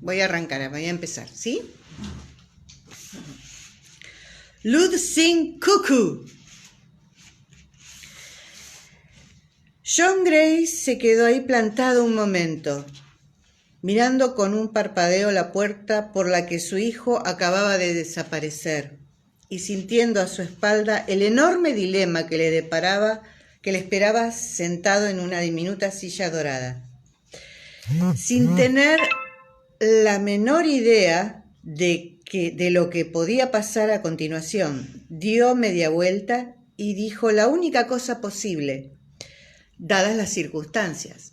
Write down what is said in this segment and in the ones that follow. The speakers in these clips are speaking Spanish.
Voy a arrancar, voy a empezar, ¿sí? Lud Sing Cuckoo. John Gray se quedó ahí plantado un momento, mirando con un parpadeo la puerta por la que su hijo acababa de desaparecer y sintiendo a su espalda el enorme dilema que le esperaba sentado en una diminuta silla dorada. Sin tener la menor idea de lo que podía pasar a continuación, dio media vuelta y dijo la única cosa posible, dadas las circunstancias.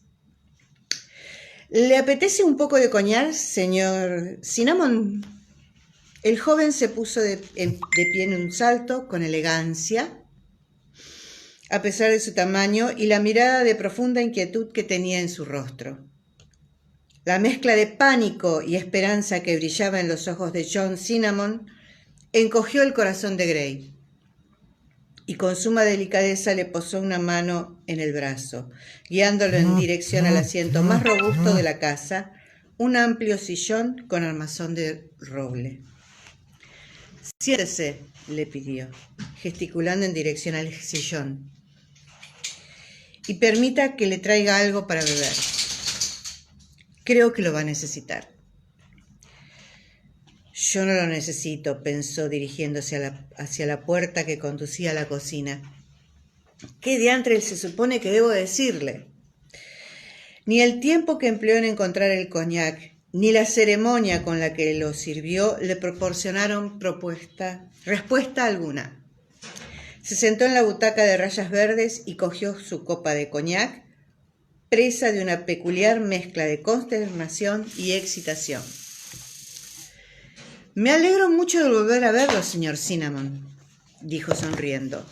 ¿Le apetece un poco de coñac, señor Cinnamon? El joven se puso de pie en un salto, con elegancia, a pesar de su tamaño y la mirada de profunda inquietud que tenía en su rostro. La mezcla de pánico y esperanza que brillaba en los ojos de John Cinnamon encogió el corazón de Gray y con suma delicadeza le posó una mano en el brazo, guiándolo en dirección al asiento más robusto de la casa, un amplio sillón con armazón de roble. «Siéntese», le pidió, gesticulando en dirección al sillón, «y permita que le traiga algo para beber. Creo que lo va a necesitar». «Yo no lo necesito», pensó dirigiéndose hacia la puerta que conducía a la cocina. «¿Qué diantre se supone que debo decirle?» Ni el tiempo que empleó en encontrar el coñac, ni la ceremonia con la que lo sirvió le proporcionaron respuesta alguna. Se sentó en la butaca de rayas verdes y cogió su copa de coñac, presa de una peculiar mezcla de consternación y excitación. «Me alegro mucho de volver a verlo, señor Cinnamon», dijo sonriendo.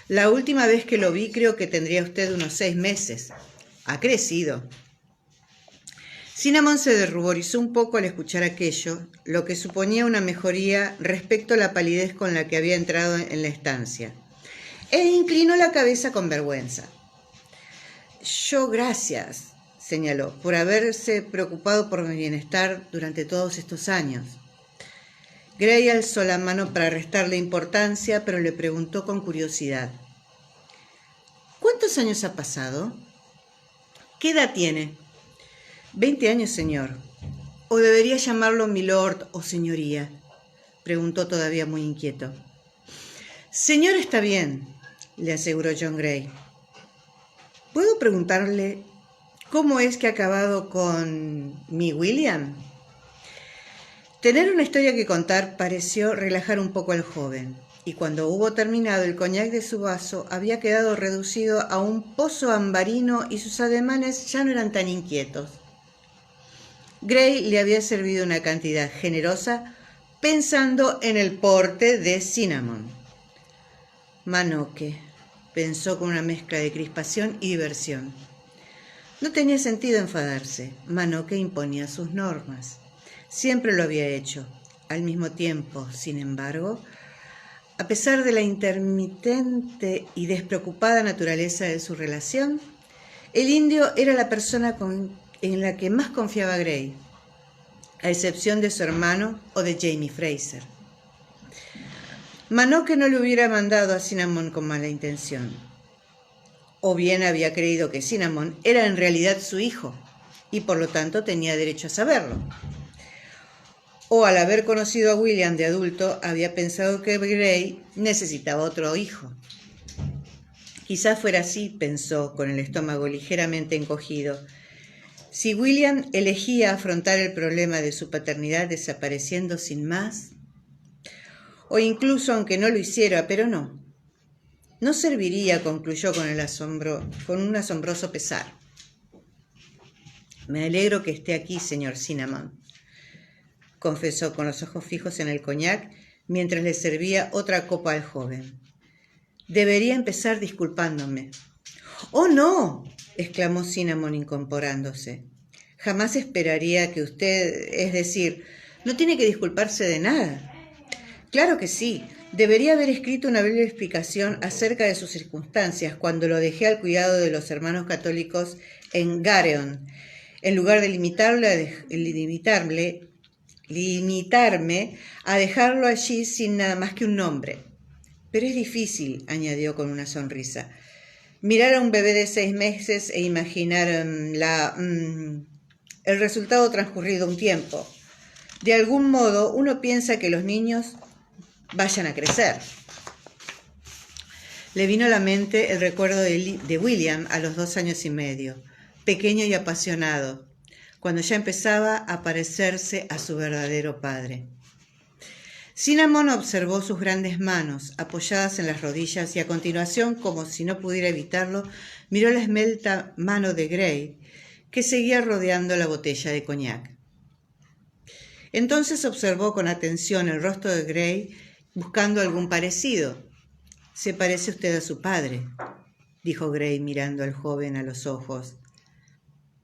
«La última vez que lo vi creo que tendría usted unos 6 meses. Ha crecido». Cinnamon se ruborizó un poco al escuchar aquello, lo que suponía una mejoría respecto a la palidez con la que había entrado en la estancia, e inclinó la cabeza con vergüenza. «Yo, gracias», señaló, «por haberse preocupado por mi bienestar durante todos estos años». Gray alzó la mano para restarle importancia, pero le preguntó con curiosidad. «¿Cuántos años ha pasado?» «¿Qué edad tiene?» 20 años, señor. ¿O debería llamarlo milord o señoría?», preguntó todavía muy inquieto. «Señor está bien», le aseguró John Gray. «¿Puedo preguntarle cómo es que ha acabado con mi William?» Tener una historia que contar pareció relajar un poco al joven, y cuando hubo terminado el coñac de su vaso había quedado reducido a un pozo ambarino y sus ademanes ya no eran tan inquietos. Gray le había servido una cantidad generosa pensando en el porte de Cinnamon. «Manoque», pensó con una mezcla de crispación y diversión. No tenía sentido enfadarse. Manoque imponía sus normas. Siempre lo había hecho. Al mismo tiempo, sin embargo, a pesar de la intermitente y despreocupada naturaleza de su relación, el indio era la persona en la que más confiaba Gray, a excepción de su hermano o de Jamie Fraser. Manoque no le hubiera mandado a Cinnamon con mala intención, o bien había creído que Cinnamon era en realidad su hijo y por lo tanto tenía derecho a saberlo. O al haber conocido a William de adulto, había pensado que Gray necesitaba otro hijo. Quizás fuera así, pensó, con el estómago ligeramente encogido. Si William elegía afrontar el problema de su paternidad desapareciendo sin más, o incluso aunque no lo hiciera, pero no serviría, concluyó con un asombroso pesar. «Me alegro que esté aquí, señor Cinnamon», confesó con los ojos fijos en el coñac mientras le servía otra copa al joven. «Debería empezar disculpándome». «¡Oh, no!», exclamó Cinnamon incorporándose. «Jamás esperaría que usted, es decir, no tiene que disculparse de nada». «Claro que sí. Debería haber escrito una breve explicación acerca de sus circunstancias cuando lo dejé al cuidado de los hermanos católicos en Gareon. en lugar de limitarme a dejarlo allí sin nada más que un nombre. Pero es difícil, añadió con una sonrisa, mirar a un bebé de 6 meses e imaginar el resultado transcurrido un tiempo. De algún modo, uno piensa que los niños vayan a crecer. Le vino a la mente el recuerdo de William a los 2 años y medio, pequeño y apasionado, cuando ya empezaba a parecerse a su verdadero padre. Cinnamon observó sus grandes manos apoyadas en las rodillas y a continuación, como si no pudiera evitarlo, miró la esbelta mano de Gray, que seguía rodeando la botella de coñac. Entonces observó con atención el rostro de Gray, buscando algún parecido. «Se parece usted a su padre», dijo Gray mirando al joven a los ojos.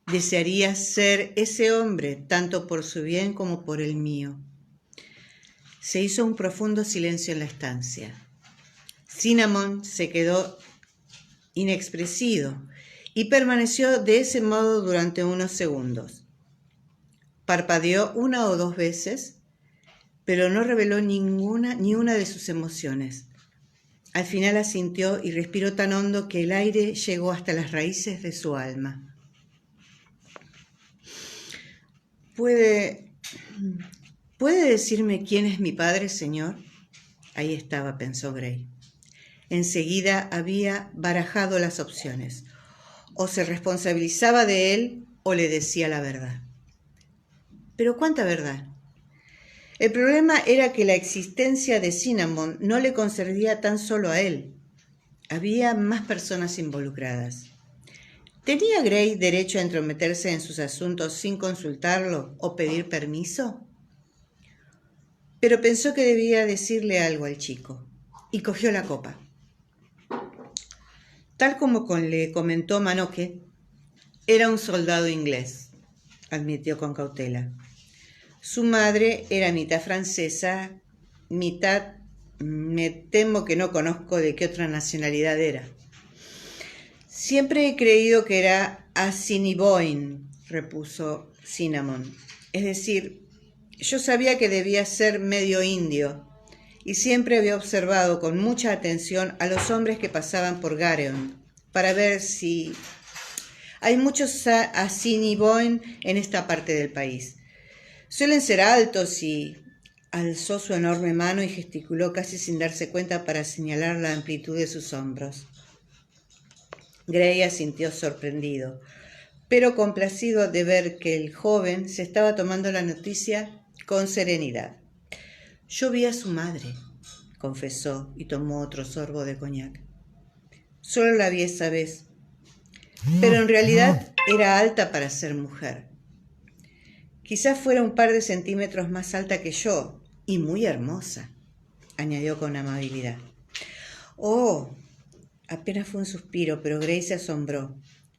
«Desearía ser ese hombre, tanto por su bien como por el mío». Se hizo un profundo silencio en la estancia. Cinnamon se quedó inexpresivo y permaneció de ese modo durante unos segundos. Parpadeó 1 o 2 veces, pero no reveló ni una de sus emociones. Al final asintió y respiró tan hondo que el aire llegó hasta las raíces de su alma. ¿Puede decirme quién es mi padre, señor? Ahí estaba, pensó Gray. Enseguida había barajado las opciones. O se responsabilizaba de él o le decía la verdad. ¿Pero cuánta verdad? El problema era que la existencia de Cinnamon no le concernía tan solo a él. Había más personas involucradas. ¿Tenía Gray derecho a entrometerse en sus asuntos sin consultarlo o pedir permiso? Pero pensó que debía decirle algo al chico y cogió la copa. Tal como le comentó Manoque, era un soldado inglés, admitió con cautela. Su madre era mitad francesa, mitad... Me temo que no conozco de qué otra nacionalidad era. Siempre he creído que era Assiniboine, repuso Cinnamon. Es decir, yo sabía que debía ser medio indio y siempre había observado con mucha atención a los hombres que pasaban por Gareon para ver si... Hay muchos Assiniboine en esta parte del país. Suelen ser altos y... Alzó su enorme mano y gesticuló casi sin darse cuenta para señalar la amplitud de sus hombros. Gray asintió sorprendido, pero complacido de ver que el joven se estaba tomando la noticia con serenidad. «Yo vi a su madre», confesó y tomó otro sorbo de coñac. «Solo la vi esa vez, pero en realidad era alta para ser mujer. Quizás fuera un par de centímetros más alta que yo, y muy hermosa», añadió con amabilidad. «Oh», apenas fue un suspiro, pero Gray se asombró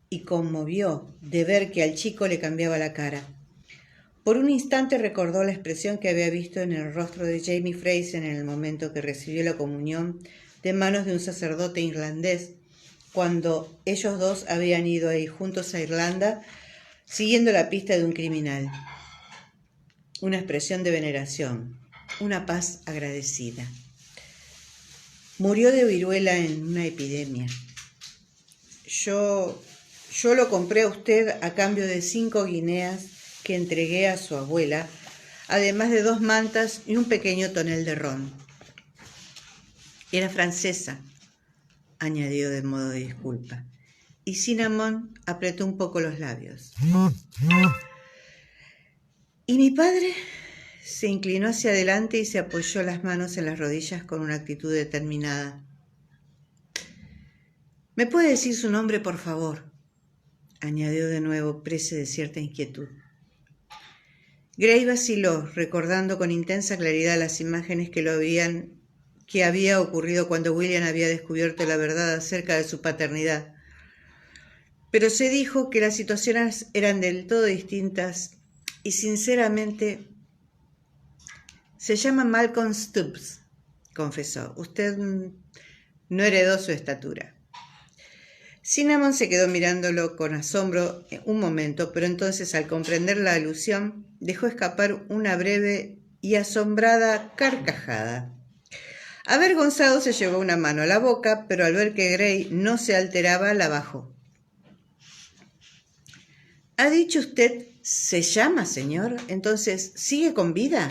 y conmovió de ver que al chico le cambiaba la cara. Por un instante recordó la expresión que había visto en el rostro de Jamie Fraser en el momento que recibió la comunión de manos de un sacerdote irlandés, cuando ellos dos habían ido ahí juntos a Irlanda siguiendo la pista de un criminal. Una expresión de veneración, una paz agradecida. Murió de viruela en una epidemia. Yo lo compré a usted a cambio de 5 guineas que entregué a su abuela, además de 2 mantas y un pequeño tonel de ron. Era francesa, añadió de modo de disculpa, y Cinnamon apretó un poco los labios. ¿Y mi padre? Se inclinó hacia adelante y se apoyó las manos en las rodillas con una actitud determinada. ¿Me puede decir su nombre, por favor?, añadió de nuevo, presa de cierta inquietud. Gray vaciló, recordando con intensa claridad las imágenes que había ocurrido cuando William había descubierto la verdad acerca de su paternidad. Pero se dijo que las situaciones eran del todo distintas y, sinceramente, se llama Malcolm Stubbs, confesó. Usted no heredó su estatura. Cinnamon se quedó mirándolo con asombro un momento, pero entonces, al comprender la alusión, dejó escapar una breve y asombrada carcajada. Avergonzado se llevó una mano a la boca, pero al ver que Gray no se alteraba, la bajó. ¿Ha dicho usted se llama, señor? Entonces, ¿sigue con vida?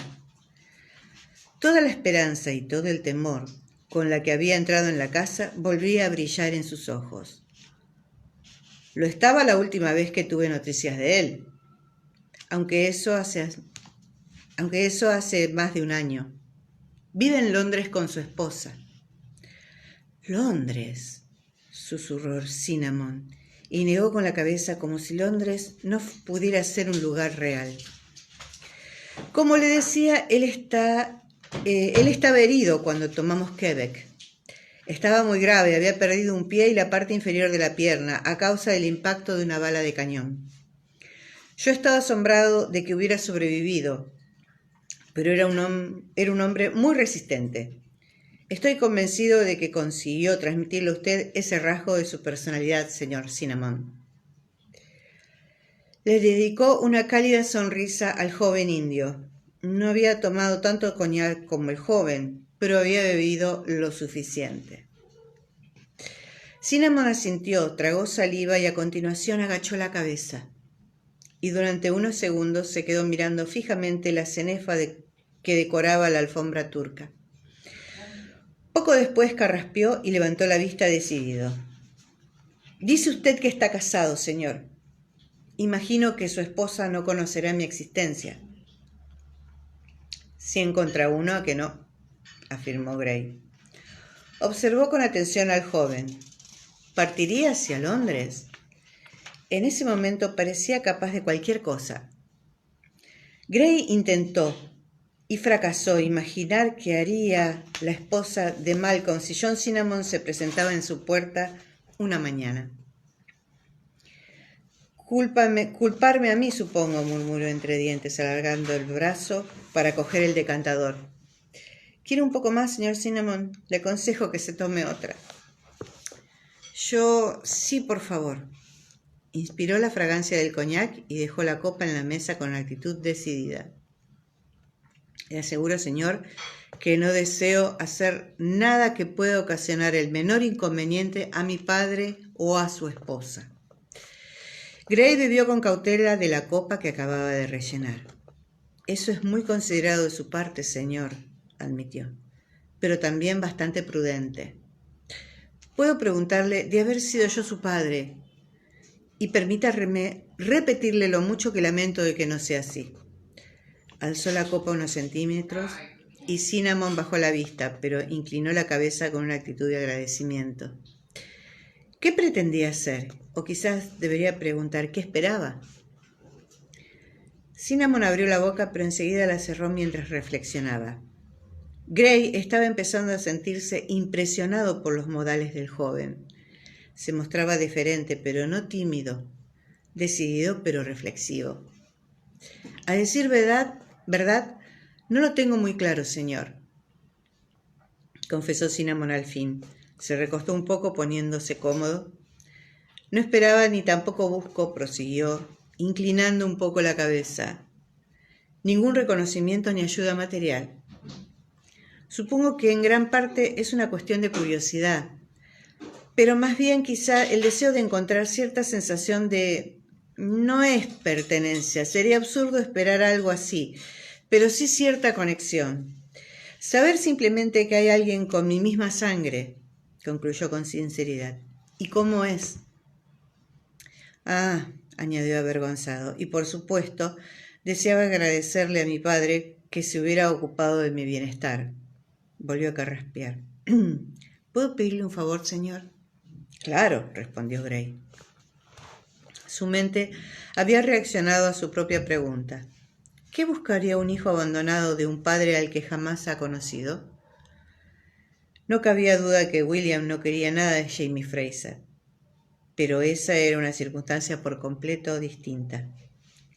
Toda la esperanza y todo el temor con la que había entrado en la casa volvía a brillar en sus ojos. Lo estaba la última vez que tuve noticias de él, aunque eso hace más de un año. Vive en Londres con su esposa. Londres, susurró Cinnamon, y negó con la cabeza como si Londres no pudiera ser un lugar real. Como le decía, él estaba herido cuando tomamos Quebec. Estaba muy grave, había perdido un pie y la parte inferior de la pierna a causa del impacto de una bala de cañón. Yo estaba asombrado de que hubiera sobrevivido, pero era un hombre muy resistente. Estoy convencido de que consiguió transmitirle a usted ese rasgo de su personalidad, señor Cinnamon. Le dedicó una cálida sonrisa al joven indio. No había tomado tanto coñac como el joven, pero había bebido lo suficiente. Cinnamon asintió, tragó saliva y a continuación agachó la cabeza. Y durante unos segundos se quedó mirando fijamente la cenefa que decoraba la alfombra turca. Poco después carraspeó y levantó la vista decidido. Dice usted que está casado, señor. Imagino que su esposa no conocerá mi existencia. 100 contra 1 a que no, afirmó Gray. Observó con atención al joven. ¿Partiría hacia Londres? En ese momento parecía capaz de cualquier cosa. Gray intentó y fracasó imaginar qué haría la esposa de Malcolm si John Cinnamon se presentaba en su puerta una mañana. Culparme a mí, supongo, murmuró entre dientes, alargando el brazo para coger el decantador. ¿Quiere un poco más, señor Cinnamon? Le aconsejo que se tome otra. Sí, por favor. Inspiró la fragancia del coñac y dejó la copa en la mesa con actitud decidida. Le aseguro, señor, que no deseo hacer nada que pueda ocasionar el menor inconveniente a mi padre o a su esposa. Gray bebió con cautela de la copa que acababa de rellenar. Eso es muy considerado de su parte, señor, admitió, pero también bastante prudente. Puedo preguntarle de haber sido yo su padre, y permítame repetirle lo mucho que lamento de que no sea así. Alzó la copa unos centímetros y Cinnamon bajó la vista, pero inclinó la cabeza con una actitud de agradecimiento. ¿Qué pretendía hacer? O quizás debería preguntar qué esperaba. Cinnamon abrió la boca, pero enseguida la cerró mientras reflexionaba. Gray estaba empezando a sentirse impresionado por los modales del joven. Se mostraba deferente, pero no tímido, decidido, pero reflexivo. A decir verdad, no lo tengo muy claro, señor, confesó Cinnamon al fin. Se recostó un poco poniéndose cómodo. No esperaba ni tampoco buscó, prosiguió, inclinando un poco la cabeza. Ningún reconocimiento ni ayuda material. Supongo que en gran parte es una cuestión de curiosidad, pero más bien quizá el deseo de encontrar cierta sensación de... No es pertenencia, sería absurdo esperar algo así, pero sí cierta conexión. Saber simplemente que hay alguien con mi misma sangre, concluyó con sinceridad. ¿Y cómo es? Ah, añadió avergonzado, y por supuesto deseaba agradecerle a mi padre que se hubiera ocupado de mi bienestar. Volvió a carraspear. ¿Puedo pedirle un favor, señor? Claro, respondió Gray. Su mente había reaccionado a su propia pregunta. ¿Qué buscaría un hijo abandonado de un padre al que jamás ha conocido? No cabía duda que William no quería nada de Jamie Fraser, pero esa era una circunstancia por completo distinta.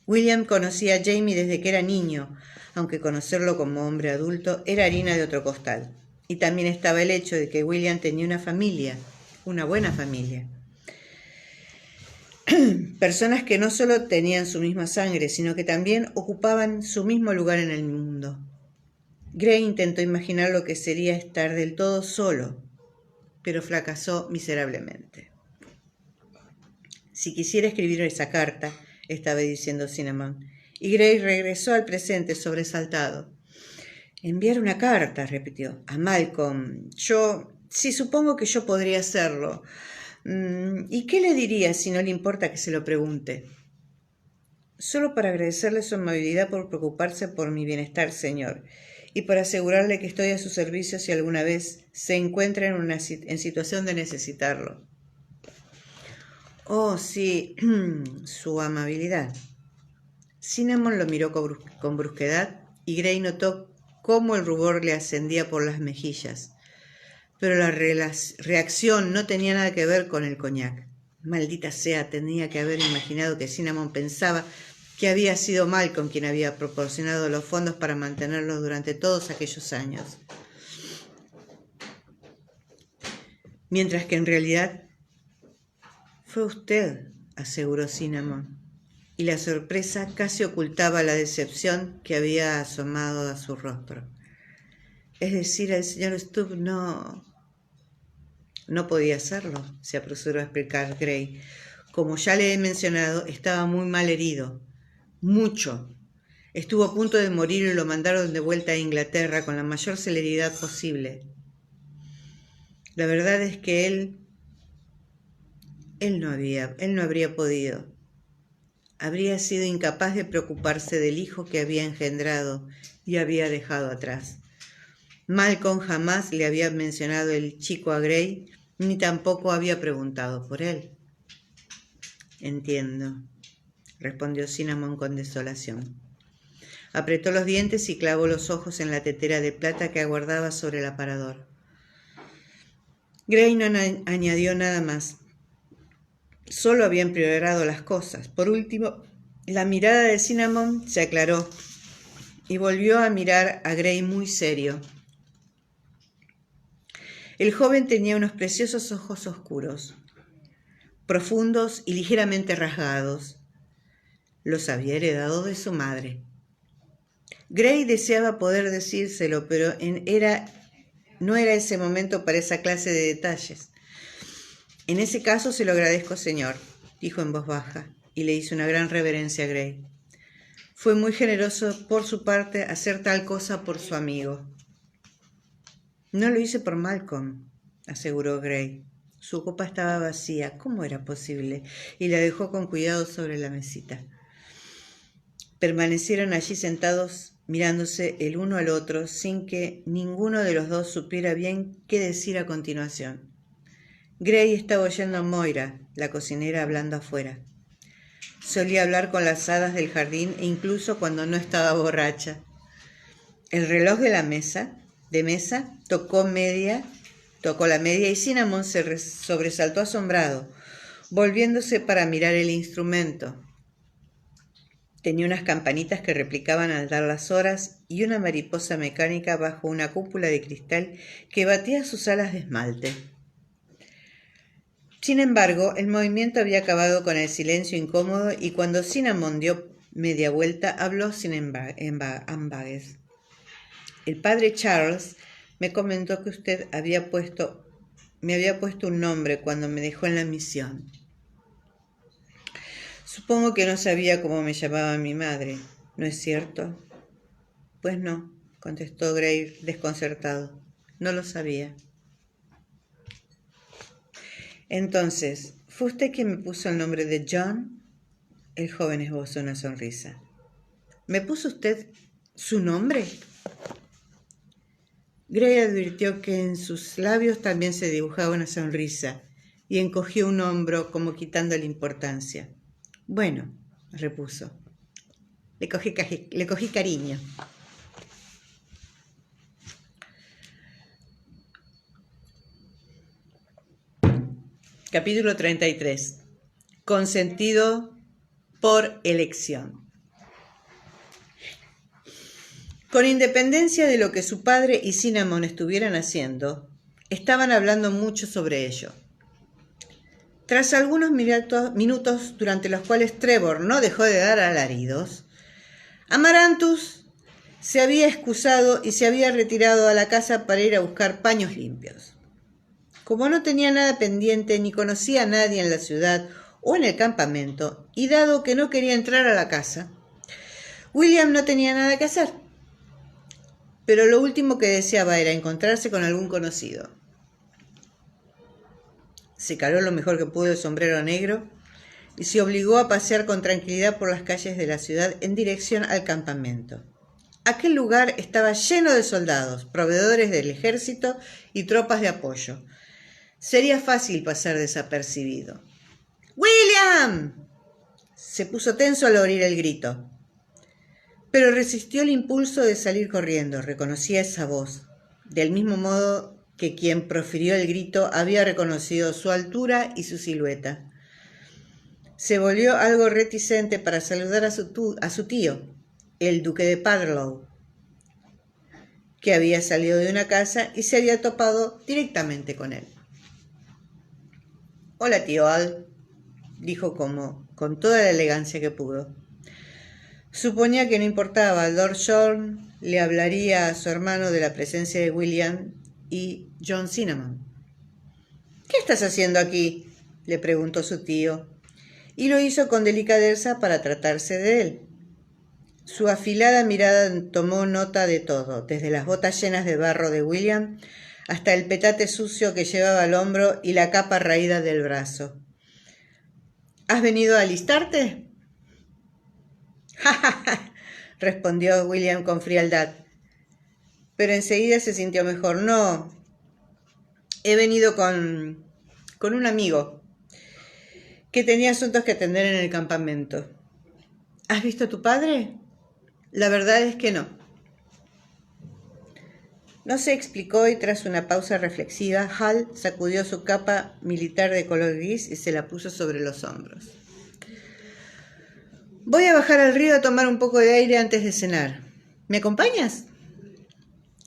William conocía a Jamie desde que era niño, aunque conocerlo como hombre adulto era harina de otro costal. Y también estaba el hecho de que William tenía una familia, una buena familia. Personas que no solo tenían su misma sangre, sino que también ocupaban su mismo lugar en el mundo. Gray intentó imaginar lo que sería estar del todo solo, pero fracasó miserablemente. Si quisiera escribir esa carta, estaba diciendo Cinnamon, y Gray regresó al presente sobresaltado. Enviar una carta, repitió, a Malcolm. Sí, supongo que yo podría hacerlo. ¿Y qué le diría si no le importa que se lo pregunte? Solo para agradecerle su amabilidad por preocuparse por mi bienestar, señor, y por asegurarle que estoy a su servicio si alguna vez se encuentra en situación de necesitarlo. Oh, sí, su amabilidad. Cinnamon lo miró con brusquedad y Gray notó cómo el rubor le ascendía por las mejillas. Pero la reacción no tenía nada que ver con el coñac. Maldita sea, tenía que haber imaginado que Cinnamon pensaba que había sido Malcolm quien había proporcionado los fondos para mantenerlos durante todos aquellos años. Mientras que en realidad fue usted, aseguró Cinnamon, y la sorpresa casi ocultaba la decepción que había asomado a su rostro. Es decir, el señor Stubb no podía hacerlo, se apresuró a explicar Gray. Como ya le he mencionado, estaba muy mal herido. Mucho. Estuvo a punto de morir y lo mandaron de vuelta a Inglaterra con la mayor celeridad posible. La verdad es que él no habría podido. Habría sido incapaz de preocuparse del hijo que había engendrado y había dejado atrás. Malcolm jamás le había mencionado el chico a Gray, ni tampoco había preguntado por él. Entiendo, respondió Cinnamon con desolación. Apretó los dientes y clavó los ojos en la tetera de plata que aguardaba sobre el aparador. Gray no añadió nada más. Solo había empeorado las cosas. Por último, la mirada de Cinnamon se aclaró y volvió a mirar a Gray muy serio. El joven tenía unos preciosos ojos oscuros, profundos y ligeramente rasgados. Los había heredado de su madre. Gray deseaba poder decírselo, pero no era ese momento para esa clase de detalles. En ese caso se lo agradezco, señor, dijo en voz baja, y le hizo una gran reverencia a Gray. Fue muy generoso por su parte hacer tal cosa por su amigo. No lo hice por Malcolm, aseguró Gray. Su copa estaba vacía, ¿cómo era posible? Y la dejó con cuidado sobre la mesita. Permanecieron allí sentados, mirándose el uno al otro, sin que ninguno de los dos supiera bien qué decir a continuación. Gray estaba oyendo a Moira, la cocinera, hablando afuera. Solía hablar con las hadas del jardín e incluso cuando no estaba borracha. El reloj de la mesa tocó la media y Cinnamon se sobresaltó asombrado, volviéndose para mirar el instrumento. Tenía unas campanitas que replicaban al dar las horas y una mariposa mecánica bajo una cúpula de cristal que batía sus alas de esmalte. Sin embargo, el movimiento había acabado con el silencio incómodo y cuando Cinnamon dio media vuelta, habló sin ambages. El padre Charles me comentó que usted me había puesto un nombre cuando me dejó en la misión. Supongo que no sabía cómo me llamaba mi madre, ¿no es cierto? Pues no, contestó Gray desconcertado. No lo sabía. Entonces, ¿fue usted quien me puso el nombre de John? El joven esbozó una sonrisa. ¿Me puso usted su nombre? Gray advirtió que en sus labios también se dibujaba una sonrisa y encogió un hombro como quitándole importancia. Bueno, repuso, le cogí cariño. Capítulo 33. Consentido por elección. Con independencia de lo que su padre y Cinnamon estuvieran haciendo, estaban hablando mucho sobre ello. Tras algunos minutos durante los cuales Trevor no dejó de dar alaridos, Amaranthus se había excusado y se había retirado a la casa para ir a buscar paños limpios. Como no tenía nada pendiente ni conocía a nadie en la ciudad o en el campamento, y dado que no quería entrar a la casa, William no tenía nada que hacer. Pero lo último que deseaba era encontrarse con algún conocido. Se caló lo mejor que pudo el sombrero negro y se obligó a pasear con tranquilidad por las calles de la ciudad en dirección al campamento. Aquel lugar estaba lleno de soldados, proveedores del ejército y tropas de apoyo. Sería fácil pasar desapercibido. ¡William! Se puso tenso al oír el grito, pero resistió el impulso de salir corriendo. Reconocía esa voz, del mismo modo que quien profirió el grito había reconocido su altura y su silueta. Se volvió algo reticente para saludar a su tío, el duque de Padlow, que había salido de una casa y se había topado directamente con él. «Hola, tío Al», dijo con toda la elegancia que pudo. Suponía que no importaba. Lord Shorn le hablaría a su hermano de la presencia de William y John Cinnamon. «¿Qué estás haciendo aquí?», le preguntó su tío, y lo hizo con delicadeza para tratarse de él. Su afilada mirada tomó nota de todo, desde las botas llenas de barro de William hasta el petate sucio que llevaba al hombro y la capa raída del brazo. «¿Has venido a alistarte?». «Ja, ja, ja», respondió William con frialdad, pero enseguida se sintió mejor. «No, he venido con un amigo que tenía asuntos que atender en el campamento». «¿Has visto a tu padre?». «La verdad es que no». No se explicó y tras una pausa reflexiva, Hal sacudió su capa militar de color gris y se la puso sobre los hombros. «Voy a bajar al río a tomar un poco de aire antes de cenar. ¿Me acompañas?».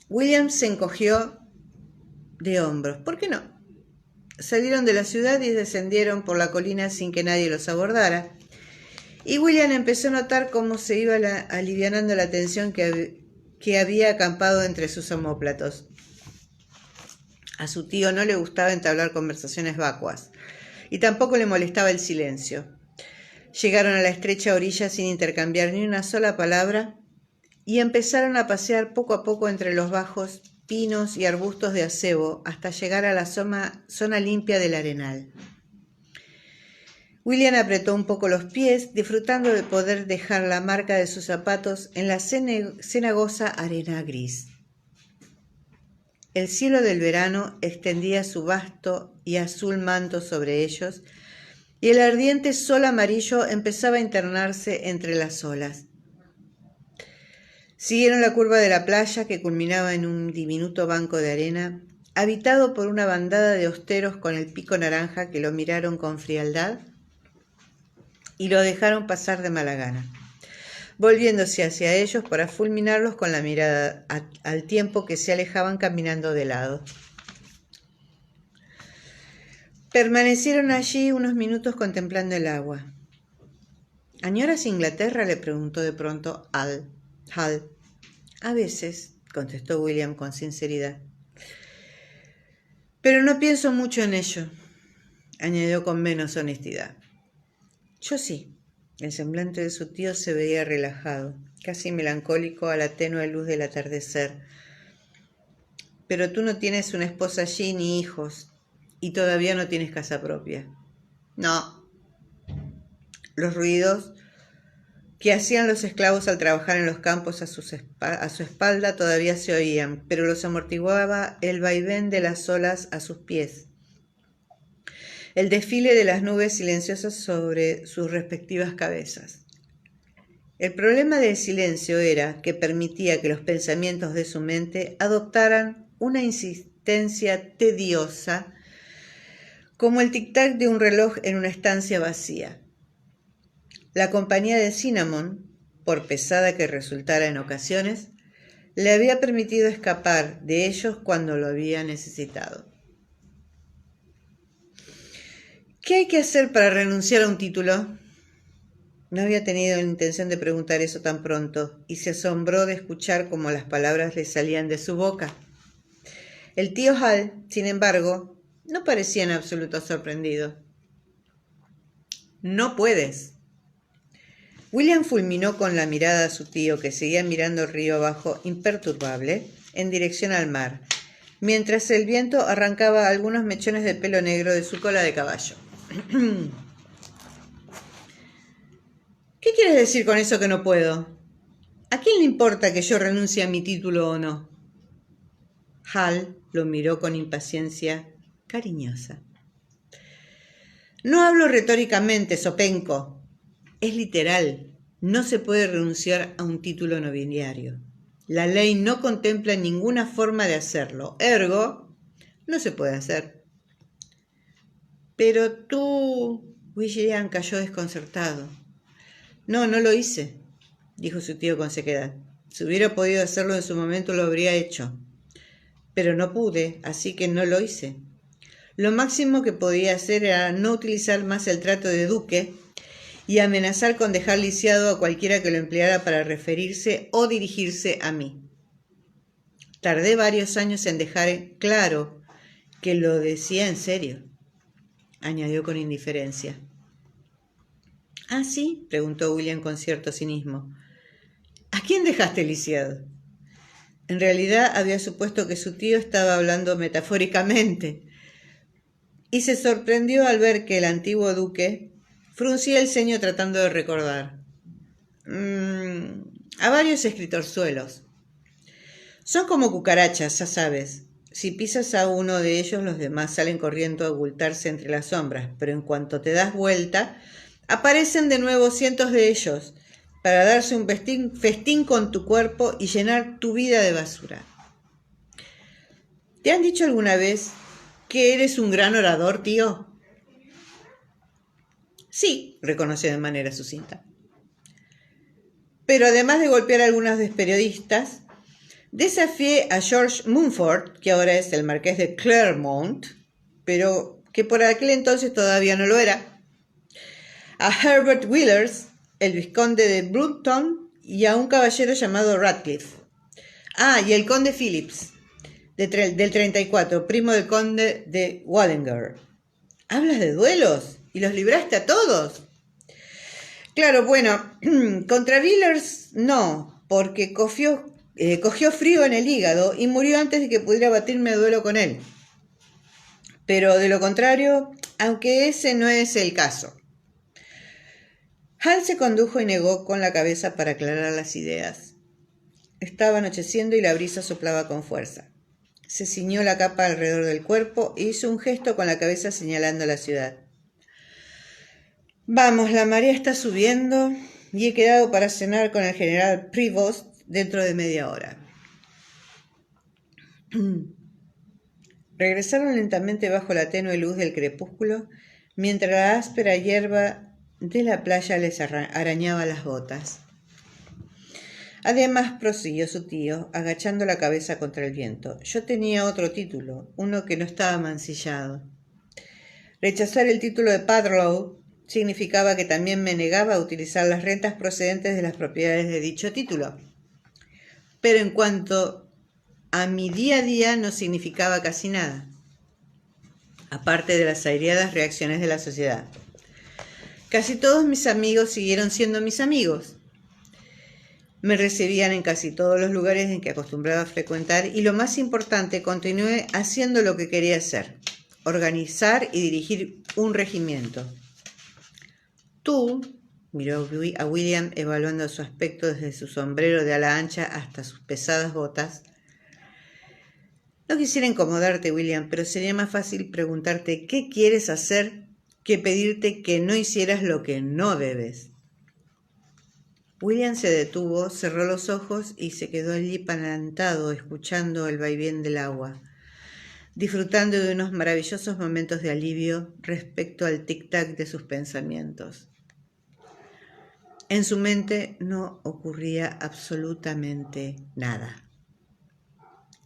William se encogió de hombros. ¿Por qué no? Salieron de la ciudad y descendieron por la colina sin que nadie los abordara. Y William empezó a notar cómo se iba alivianando la tensión que había acampado entre sus omóplatos. A su tío no le gustaba entablar conversaciones vacuas, y tampoco le molestaba el silencio. Llegaron a la estrecha orilla sin intercambiar ni una sola palabra y empezaron a pasear poco a poco entre los bajos pinos y arbustos de acebo hasta llegar a la zona limpia del arenal. William apretó un poco los pies, disfrutando de poder dejar la marca de sus zapatos en la cenagosa arena gris. El cielo del verano extendía su vasto y azul manto sobre ellos, y el ardiente sol amarillo empezaba a internarse entre las olas. Siguieron la curva de la playa que culminaba en un diminuto banco de arena, habitado por una bandada de hosteros con el pico naranja que lo miraron con frialdad y lo dejaron pasar de mala gana, volviéndose hacia ellos para fulminarlos con la mirada al tiempo que se alejaban caminando de lado. Permanecieron allí unos minutos contemplando el agua. «¿Añoras Inglaterra?», le preguntó de pronto Hal. «A veces», contestó William con sinceridad. «Pero no pienso mucho en ello», añadió con menos honestidad. «Yo sí». El semblante de su tío se veía relajado, casi melancólico a la tenue luz del atardecer. «Pero tú no tienes una esposa allí ni hijos, y todavía no tienes casa propia». «No». Los ruidos que hacían los esclavos al trabajar en los campos a su espalda todavía se oían, pero los amortiguaba el vaivén de las olas a sus pies, el desfile de las nubes silenciosas sobre sus respectivas cabezas. El problema del silencio era que permitía que los pensamientos de su mente adoptaran una insistencia tediosa, como el tic-tac de un reloj en una estancia vacía. La compañía de Cinnamon, por pesada que resultara en ocasiones, le había permitido escapar de ellos cuando lo había necesitado. ¿Qué hay que hacer para renunciar a un título? No había tenido la intención de preguntar eso tan pronto, y se asombró de escuchar cómo las palabras le salían de su boca. El tío Hal, sin embargo, no parecía en absoluto sorprendido. No puedes. William fulminó con la mirada a su tío, que seguía mirando el río abajo, imperturbable, en dirección al mar, mientras el viento arrancaba algunos mechones de pelo negro de su cola de caballo. ¿Qué quieres decir con eso que no puedo? ¿A quién le importa que yo renuncie a mi título o no? Hal lo miró con impaciencia cariñosa. No hablo retóricamente, zopenco. Es literal. No se puede renunciar a un título nobiliario. La ley no contempla ninguna forma de hacerlo. Ergo, no se puede hacer. Pero tú... William cayó desconcertado. No lo hice, dijo su tío con sequedad. Si hubiera podido hacerlo en su momento, lo habría hecho. Pero no pude, así que no lo hice. Lo máximo que podía hacer era no utilizar más el trato de duque y amenazar con dejar lisiado a cualquiera que lo empleara para referirse o dirigirse a mí. Tardé varios años en dejar claro que lo decía en serio, añadió con indiferencia. ¿Ah, sí?, preguntó William con cierto cinismo. ¿A quién dejaste lisiado? En realidad había supuesto que su tío estaba hablando metafóricamente, y se sorprendió al ver que el antiguo duque fruncía el ceño tratando de recordar. A varios escritorzuelos. Son como cucarachas, ya sabes. Si pisas a uno de ellos, los demás salen corriendo a ocultarse entre las sombras, pero en cuanto te das vuelta, aparecen de nuevo cientos de ellos para darse un festín con tu cuerpo y llenar tu vida de basura. ¿Te han dicho alguna vez que eres un gran orador, tío? Sí, reconoció de manera sucinta. Pero además de golpear a algunos periodistas, desafié a George Mumford, que ahora es el marqués de Claremont, pero que por aquel entonces todavía no lo era, a Herbert Willers, el vizconde de Bruton, y a un caballero llamado Radcliffe. Ah, y el conde Phillips, del 34, primo del conde de Wallinger. ¿Hablas de duelos? ¿Y los libraste a todos? Claro, bueno, contra Willers no, porque cogió frío en el hígado y murió antes de que pudiera batirme a duelo con él. Pero de lo contrario, aunque ese no es el caso. Hal se condujo y negó con la cabeza para aclarar las ideas. Estaba anocheciendo y la brisa soplaba con fuerza. Se ciñó la capa alrededor del cuerpo e hizo un gesto con la cabeza señalando la ciudad. Vamos, la marea está subiendo y he quedado para cenar con el general Prevost dentro de media hora. Regresaron lentamente bajo la tenue luz del crepúsculo, mientras la áspera hierba de la playa les arañaba las botas. Además, prosiguió su tío, agachando la cabeza contra el viento, yo tenía otro título, uno que no estaba mancillado. Rechazar el título de Padlow significaba que también me negaba a utilizar las rentas procedentes de las propiedades de dicho título. Pero en cuanto a mi día a día no significaba casi nada, aparte de las aireadas reacciones de la sociedad. Casi todos mis amigos siguieron siendo mis amigos. Me recibían en casi todos los lugares en que acostumbraba a frecuentar y lo más importante, continué haciendo lo que quería hacer, organizar y dirigir un regimiento. Tú, miró a William evaluando su aspecto desde su sombrero de ala ancha hasta sus pesadas botas. No quisiera incomodarte, William, pero sería más fácil preguntarte qué quieres hacer que pedirte que no hicieras lo que no debes. William se detuvo, cerró los ojos y se quedó allí plantado, escuchando el vaivén del agua, disfrutando de unos maravillosos momentos de alivio respecto al tic-tac de sus pensamientos. En su mente no ocurría absolutamente nada.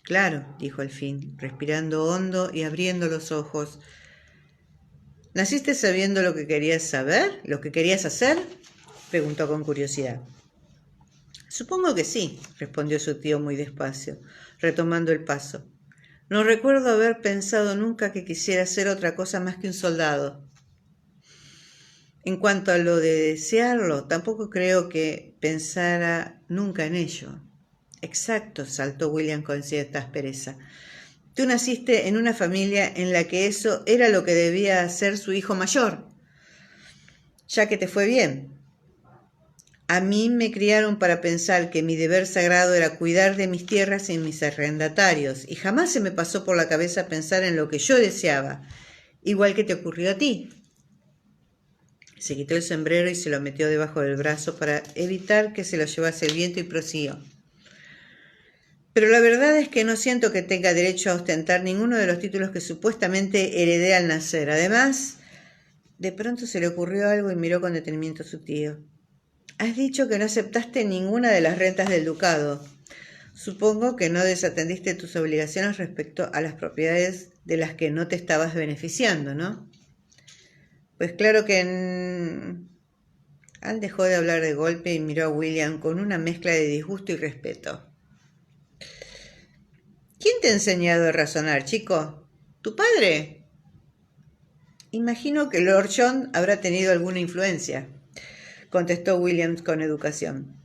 Claro, dijo al fin, respirando hondo y abriendo los ojos. ¿Naciste sabiendo lo que querías saber? ¿Lo que querías hacer? Preguntó con curiosidad. Supongo que sí, respondió su tío muy despacio, retomando el paso. No recuerdo haber pensado nunca que quisiera ser otra cosa más que un soldado. En cuanto a lo de desearlo, tampoco creo que pensara nunca en ello. Exacto, saltó William con cierta aspereza. Tú naciste en una familia en la que eso era lo que debía hacer su hijo mayor, ya que te fue bien. A mí me criaron para pensar que mi deber sagrado era cuidar de mis tierras y mis arrendatarios, y jamás se me pasó por la cabeza pensar en lo que yo deseaba, igual que te ocurrió a ti. Se quitó el sombrero y se lo metió debajo del brazo para evitar que se lo llevase el viento y prosiguió. Pero la verdad es que no siento que tenga derecho a ostentar ninguno de los títulos que supuestamente heredé al nacer. Además, de pronto se le ocurrió algo y miró con detenimiento a su tío. Has dicho que no aceptaste ninguna de las rentas del ducado. Supongo que no desatendiste tus obligaciones respecto a las propiedades de las que no te estabas beneficiando, ¿no? Pues claro que Al dejó de hablar de golpe y miró a William con una mezcla de disgusto y respeto. ¿Quién te ha enseñado a razonar, chico? ¿Tu padre? Imagino que Lord John habrá tenido alguna influencia, contestó William con educación.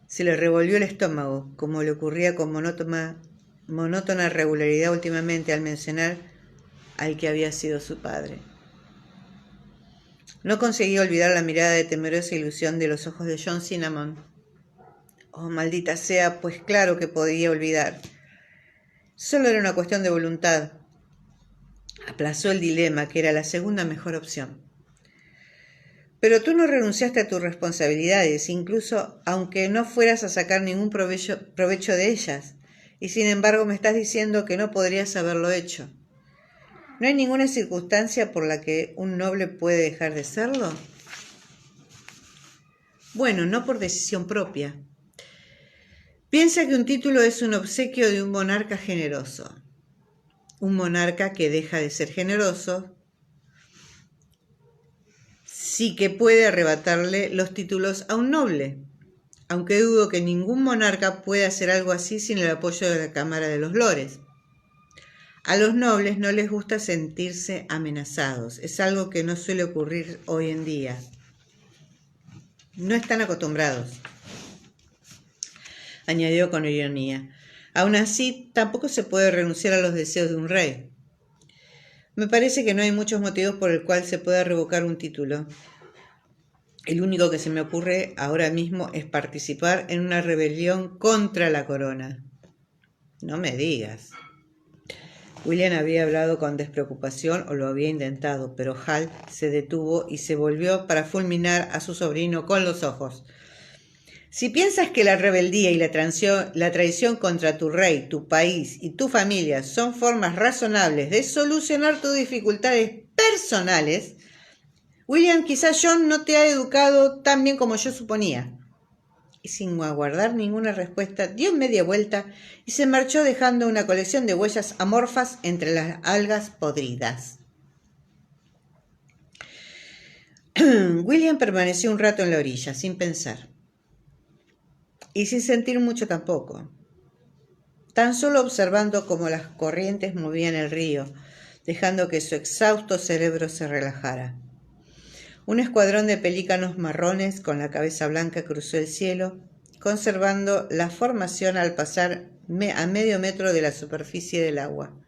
Se le revolvió el estómago, como le ocurría con monótona regularidad últimamente al mencionar al que había sido su padre. No conseguía olvidar la mirada de temerosa ilusión de los ojos de John Cinnamon. Oh, maldita sea, pues claro que podía olvidar. Solo era una cuestión de voluntad. Aplazó el dilema, que era la segunda mejor opción. Pero tú no renunciaste a tus responsabilidades, incluso aunque no fueras a sacar ningún provecho de ellas, y sin embargo me estás diciendo que no podrías haberlo hecho. ¿No hay ninguna circunstancia por la que un noble puede dejar de serlo? Bueno, no por decisión propia. Piensa que un título es un obsequio de un monarca generoso. Un monarca que deja de ser generoso sí que puede arrebatarle los títulos a un noble, aunque dudo que ningún monarca pueda hacer algo así sin el apoyo de la Cámara de los Lores. A los nobles no les gusta sentirse amenazados, es algo que no suele ocurrir hoy en día. No están acostumbrados, añadió con ironía. Aún así, tampoco se puede renunciar a los deseos de un rey. Me parece que no hay muchos motivos por el cual se pueda revocar un título. El único que se me ocurre ahora mismo es participar en una rebelión contra la corona. No me digas. William había hablado con despreocupación o lo había intentado, pero Hal se detuvo y se volvió para fulminar a su sobrino con los ojos. Si piensas que la rebeldía y la traición contra tu rey, tu país y tu familia son formas razonables de solucionar tus dificultades personales, William, quizás John no te ha educado tan bien como yo suponía. Y sin aguardar ninguna respuesta, dio media vuelta y se marchó dejando una colección de huellas amorfas entre las algas podridas. William permaneció un rato en la orilla, sin pensar. Y sin sentir mucho tampoco. Tan solo observando cómo las corrientes movían el río, dejando que su exhausto cerebro se relajara. Un escuadrón de pelícanos marrones con la cabeza blanca cruzó el cielo, conservando la formación al pasar a medio metro de la superficie del agua.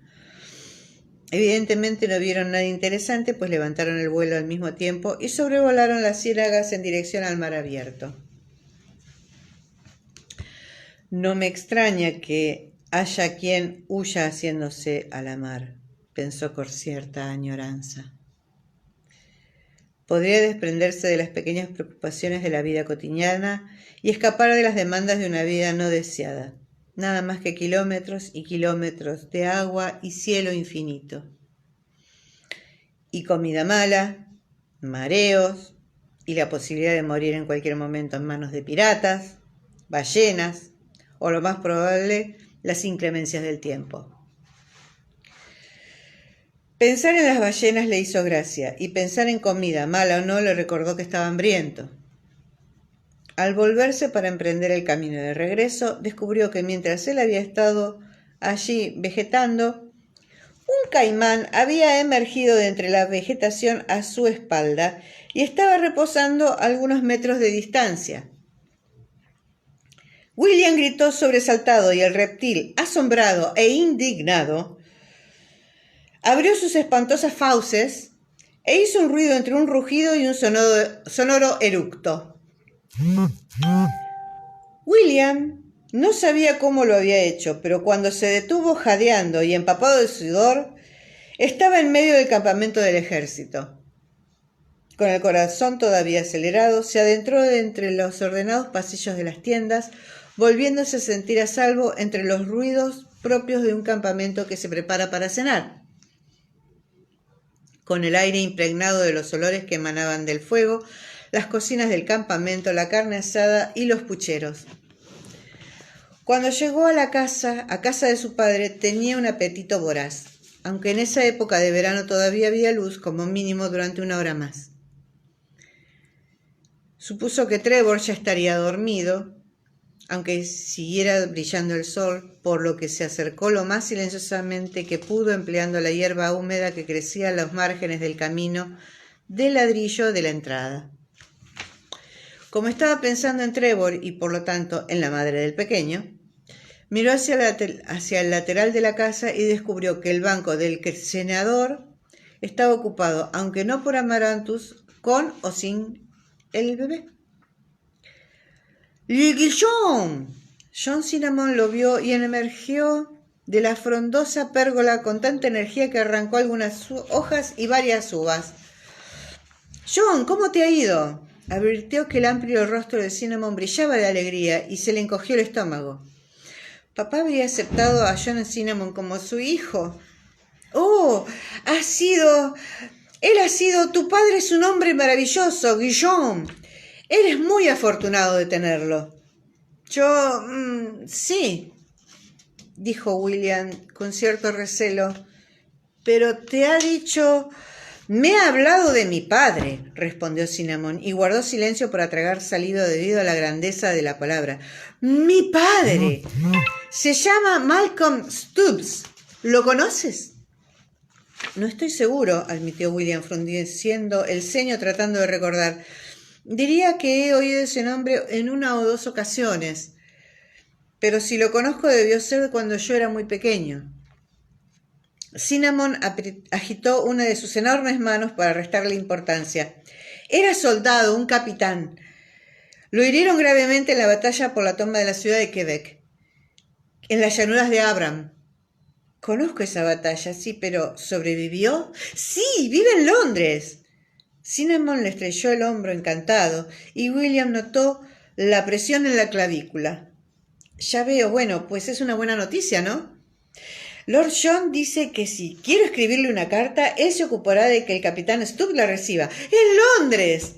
Evidentemente no vieron nada interesante, pues levantaron el vuelo al mismo tiempo y sobrevolaron las ciénagas en dirección al mar abierto. No me extraña que haya quien huya haciéndose a la mar, pensó con cierta añoranza. Podría desprenderse de las pequeñas preocupaciones de la vida cotidiana y escapar de las demandas de una vida no deseada. Nada más que kilómetros y kilómetros de agua y cielo infinito. Y comida mala, mareos y la posibilidad de morir en cualquier momento en manos de piratas, ballenas o lo más probable, las inclemencias del tiempo. Pensar en las ballenas le hizo gracia, y pensar en comida, mala o no, le recordó que estaba hambriento. Al volverse para emprender el camino de regreso, descubrió que mientras él había estado allí vegetando, un caimán había emergido de entre la vegetación a su espalda y estaba reposando a algunos metros de distancia. William gritó sobresaltado y el reptil, asombrado e indignado, abrió sus espantosas fauces e hizo un ruido entre un rugido y un sonoro eructo. William no sabía cómo lo había hecho, pero cuando se detuvo jadeando y empapado de sudor, estaba en medio del campamento del ejército. Con el corazón todavía acelerado, se adentró entre los ordenados pasillos de las tiendas, volviéndose a sentir a salvo entre los ruidos propios de un campamento que se prepara para cenar. Con el aire impregnado de los olores que emanaban del fuego, las cocinas del campamento, la carne asada y los pucheros. Cuando llegó a casa de su padre, tenía un apetito voraz, aunque en esa época de verano todavía había luz, como mínimo durante 1 hora más. Supuso que Trevor ya estaría dormido, aunque siguiera brillando el sol, por lo que se acercó lo más silenciosamente que pudo, empleando la hierba húmeda que crecía a los márgenes del camino de ladrillo de la entrada. Como estaba pensando en Trevor y por lo tanto en la madre del pequeño, miró hacia el lateral de la casa y descubrió que el banco del senador estaba ocupado, aunque no por Amaranthus, con o sin el bebé. ¡Guillón! John Cinnamon lo vio y emergió de la frondosa pérgola con tanta energía que arrancó algunas hojas y varias uvas. «John, ¿cómo te ha ido?», advirtió que el amplio rostro de Cinnamon brillaba de alegría y se le encogió el estómago. Papá habría aceptado a John Cinnamon como su hijo. «Oh, él ha sido, tu padre es un hombre maravilloso, Guillaume. Eres muy afortunado de tenerlo». «Yo, sí», dijo William con cierto recelo. «Pero te ha dicho...» «Me ha hablado de mi padre», respondió Cinnamon, y guardó silencio para tragar saliva debido a la grandeza de la palabra. «Mi padre. Se llama Malcolm Stubbs. ¿Lo conoces?». «No estoy seguro», admitió William, frunciendo el ceño tratando de recordar. «Diría que he oído ese nombre en 1 o 2 ocasiones, pero si lo conozco debió ser cuando yo era muy pequeño». Cinnamon agitó una de sus enormes manos para restarle importancia. «Era soldado, un capitán. Lo hirieron gravemente en la batalla por la toma de la ciudad de Quebec, en las llanuras de Abram». «Conozco esa batalla, sí, pero ¿sobrevivió?». «Sí, vive en Londres». Cinnamon le estrelló el hombro encantado y William notó la presión en la clavícula. «Ya veo, bueno, pues es una buena noticia, ¿no?». «Lord John dice que si quiero escribirle una carta, él se ocupará de que el capitán Stubbs la reciba. ¡En Londres!».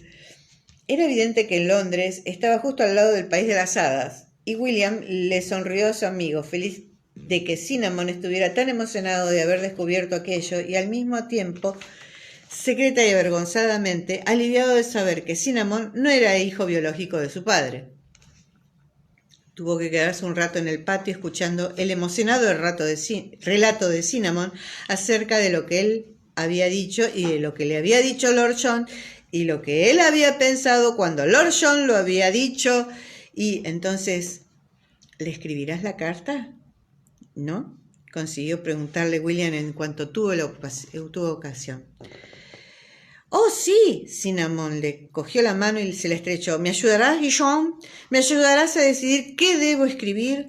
Era evidente que Londres estaba justo al lado del país de las hadas, y William le sonrió a su amigo, feliz de que Cinnamon estuviera tan emocionado de haber descubierto aquello y al mismo tiempo, secreta y avergonzadamente, aliviado de saber que Cinnamon no era hijo biológico de su padre. Tuvo que quedarse un rato en el patio escuchando el emocionado relato de Cinnamon acerca de lo que él había dicho y de lo que le había dicho Lord John y lo que él había pensado cuando Lord John lo había dicho. Y entonces, ¿le escribirás la carta?, ¿no?, consiguió preguntarle William en cuanto tuvo ocasión. «Oh, sí», Cinnamon le cogió la mano y se la estrechó. «¿Me ayudarás, Guillaume? ¿Me ayudarás a decidir qué debo escribir?».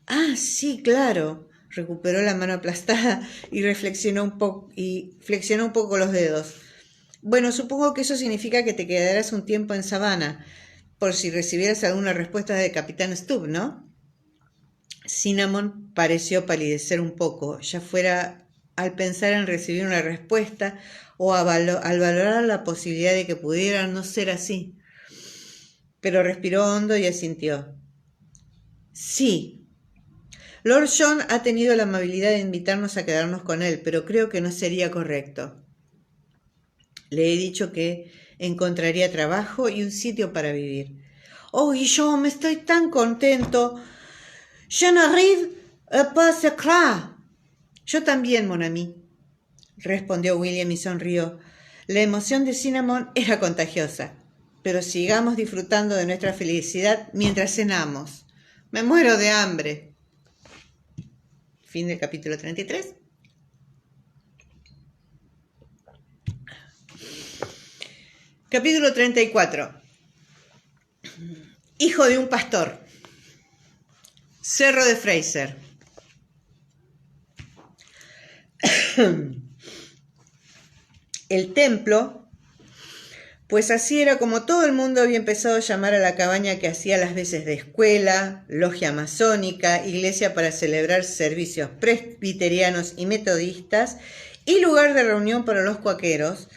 «Ah, sí, claro», recuperó la mano aplastada y flexionó un poco los dedos. «Bueno, supongo que eso significa que te quedarás un tiempo en Savannah, por si recibieras alguna respuesta del capitán Stubbs, ¿no?». Cinnamon pareció palidecer un poco, ya fuera al pensar en recibir una respuesta o al valorar la posibilidad de que pudiera no ser así. Pero respiró hondo y asintió. «Sí, Lord John ha tenido la amabilidad de invitarnos a quedarnos con él, pero creo que no sería correcto. Le he dicho que encontraría trabajo y un sitio para vivir. Oh, Guillaume, estoy tan contento. Je n'arrive pas à croire. Yo también, mon ami, respondió William y sonrió. La emoción de Cinnamon era contagiosa. Pero sigamos disfrutando de nuestra felicidad mientras cenamos. Me muero de hambre. Fin del capítulo 33. Capítulo 34. Hijo de un pastor. Cerro de Fraser. El templo, pues así era como todo el mundo había empezado a llamar a la cabaña que hacía las veces de escuela, logia masónica, iglesia para celebrar servicios presbiterianos y metodistas y lugar de reunión para los cuaqueros,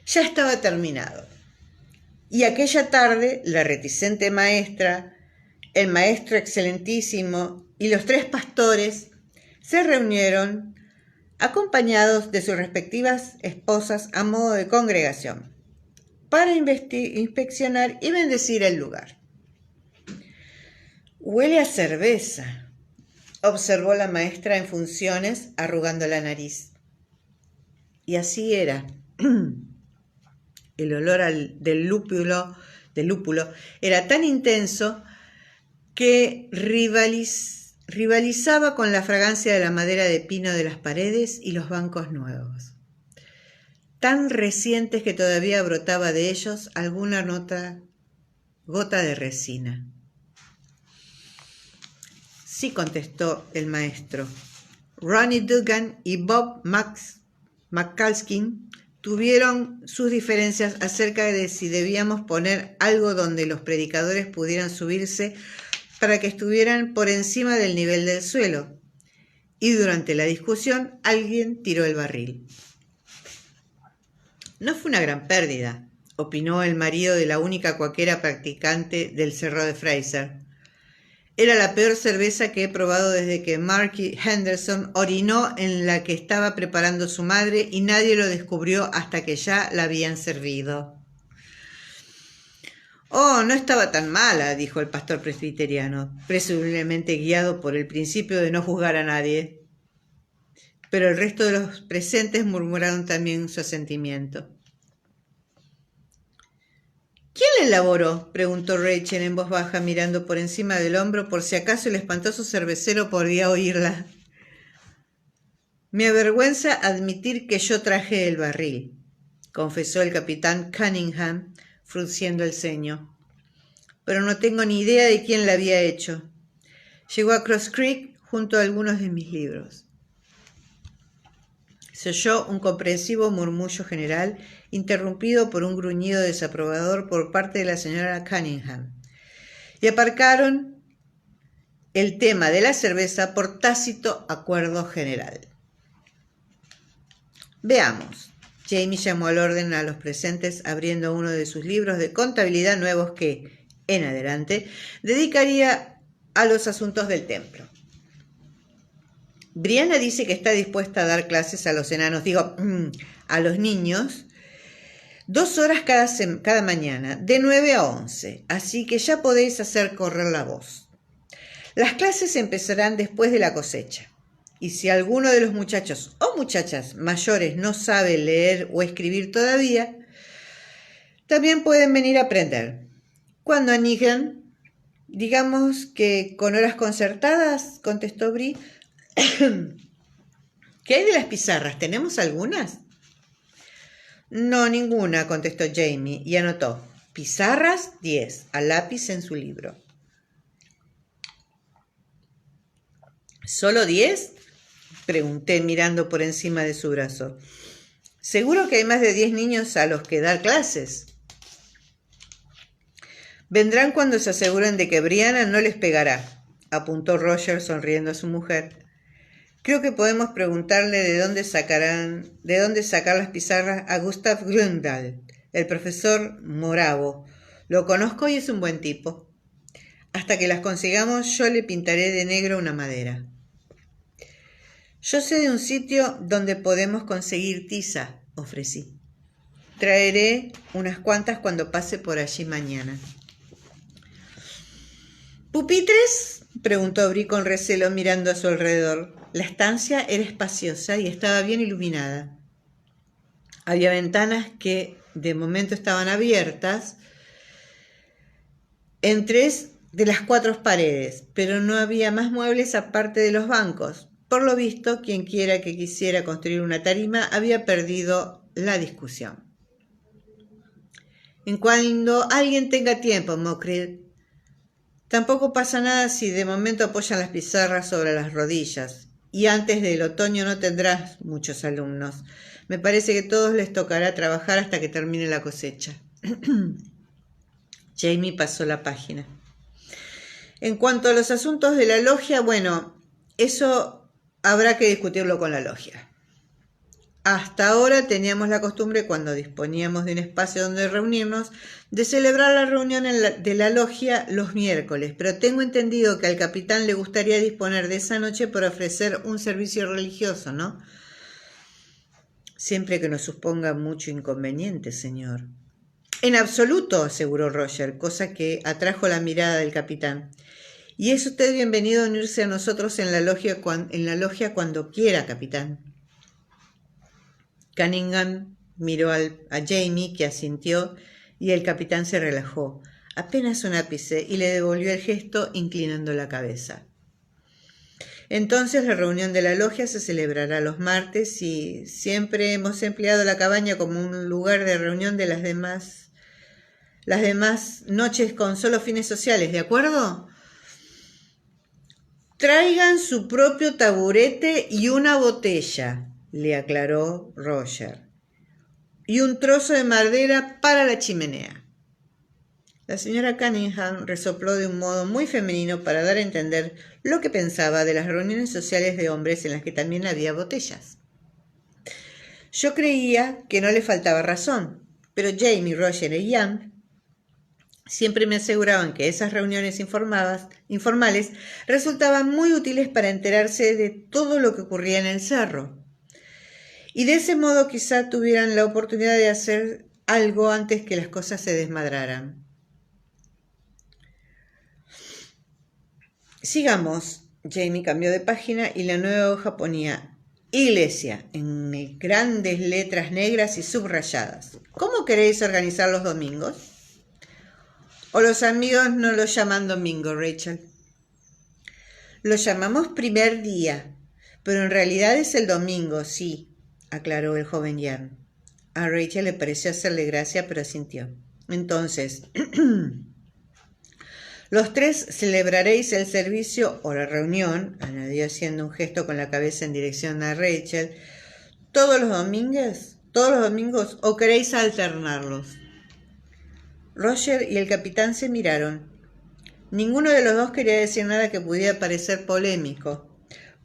ya estaba terminado. Y aquella tarde la reticente maestra, el maestro excelentísimo y los 3 pastores se reunieron acompañados de sus respectivas esposas a modo de congregación, para inspeccionar y bendecir el lugar. Huele a cerveza, observó la maestra en funciones, arrugando la nariz. Y así era. El olor del lúpulo era tan intenso que rivalizaba con la fragancia de la madera de pino de las paredes y los bancos nuevos, tan recientes que todavía brotaba de ellos alguna gota de resina. Sí, contestó el maestro. Ronnie Dugan y Bob McCalskin tuvieron sus diferencias acerca de si debíamos poner algo donde los predicadores pudieran subirse para que estuvieran por encima del nivel del suelo, y durante la discusión alguien tiró el barril. No fue una gran pérdida, opinó el marido de la única cuaquera practicante del Cerro de Fraser. Era la peor cerveza que he probado desde que Marky Henderson orinó en la que estaba preparando su madre y nadie lo descubrió hasta que ya la habían servido. Oh, no estaba tan mala, dijo el pastor presbiteriano, presumiblemente guiado por el principio de no juzgar a nadie. Pero el resto de los presentes murmuraron también su asentimiento. ¿Quién la elaboró?, preguntó Rachel en voz baja, mirando por encima del hombro por si acaso el espantoso cervecero podía oírla. Me avergüenza admitir que yo traje el barril, confesó el capitán Cunningham, frunciendo el ceño. Pero no tengo ni idea de quién la había hecho. Llegó a Cross Creek junto a algunos de mis libros. Se oyó un comprensivo murmullo general, interrumpido por un gruñido desaprobador por parte de la señora Cunningham, y aparcaron el tema de la cerveza por tácito acuerdo general. Veamos. Jamie llamó al orden a los presentes, abriendo uno de sus libros de contabilidad nuevos que, en adelante, dedicaría a los asuntos del templo. Brianna dice que está dispuesta a dar clases a los enanos, a los niños, 2 horas cada mañana, de 9 a 11, así que ya podéis hacer correr la voz. Las clases empezarán después de la cosecha, y si alguno de los muchachos o muchachas mayores no sabe leer o escribir todavía, también pueden venir a aprender. Cuando anigan, digamos que con horas concertadas, contestó Bri. ¿Qué hay de las pizarras? ¿Tenemos algunas? No, ninguna, contestó Jamie y anotó. Pizarras, 10, a lápiz en su libro. ¿Solo 10? Pregunté mirando por encima de su brazo. Seguro que hay más de 10 niños a los que dar clases. Vendrán cuando se aseguren de que Brianna no les pegará, apuntó Roger sonriendo a su mujer. Creo que podemos preguntarle de dónde sacar las pizarras a Gustav Gründal, el profesor Moravo. Lo conozco y es un buen tipo. Hasta que las consigamos, yo le pintaré de negro una madera. Yo sé de un sitio donde podemos conseguir tiza, ofrecí. Traeré unas cuantas cuando pase por allí mañana. ¿Pupitres?, preguntó Brie con recelo mirando a su alrededor. La estancia era espaciosa y estaba bien iluminada. Había ventanas que de momento estaban abiertas en 3 de las 4 paredes, pero no había más muebles aparte de los bancos. Por lo visto, quienquiera que quisiera construir una tarima había perdido la discusión. En cuando alguien tenga tiempo, Mockridge. Tampoco pasa nada si de momento apoyan las pizarras sobre las rodillas. Y antes del otoño no tendrás muchos alumnos. Me parece que a todos les tocará trabajar hasta que termine la cosecha. Jamie pasó la página. En cuanto a los asuntos de la logia, bueno, eso habrá que discutirlo con la logia. Hasta ahora teníamos la costumbre, cuando disponíamos de un espacio donde reunirnos, de celebrar la reunión de la logia los miércoles, pero tengo entendido que al capitán le gustaría disponer de esa noche para ofrecer un servicio religioso, ¿no? Siempre que no suponga mucho inconveniente, señor. En absoluto, aseguró Roger, cosa que atrajo la mirada del capitán. Y es usted bienvenido a unirse a nosotros en la logia cuando quiera, capitán. Cunningham miró a Jamie, que asintió, y el capitán se relajó, apenas un ápice, y le devolvió el gesto inclinando la cabeza. Entonces la reunión de la logia se celebrará los martes y siempre hemos empleado la cabaña como un lugar de reunión de las demás noches con solo fines sociales, ¿de acuerdo? Traigan su propio taburete y una botella, le aclaró Roger, y un trozo de madera para la chimenea. La señora Cunningham resopló de un modo muy femenino para dar a entender lo que pensaba de las reuniones sociales de hombres en las que también había botellas. Yo creía que no le faltaba razón, pero Jamie, Roger y Ian siempre me aseguraban que esas reuniones informales resultaban muy útiles para enterarse de todo lo que ocurría en el cerro. Y de ese modo quizá tuvieran la oportunidad de hacer algo antes que las cosas se desmadraran. Sigamos. Jamie cambió de página y la nueva hoja ponía Iglesia en grandes letras negras y subrayadas. ¿Cómo queréis organizar los domingos? O los amigos no lo llaman domingo, Rachel. Lo llamamos primer día, pero en realidad es el domingo, sí, aclaró el joven Ian. A Rachel le pareció hacerle gracia, pero asintió. Entonces, los 3 celebraréis el servicio o la reunión, añadió haciendo un gesto con la cabeza en dirección a Rachel, todos los domingos, o queréis alternarlos. Roger y el capitán se miraron. Ninguno de los dos quería decir nada que pudiera parecer polémico,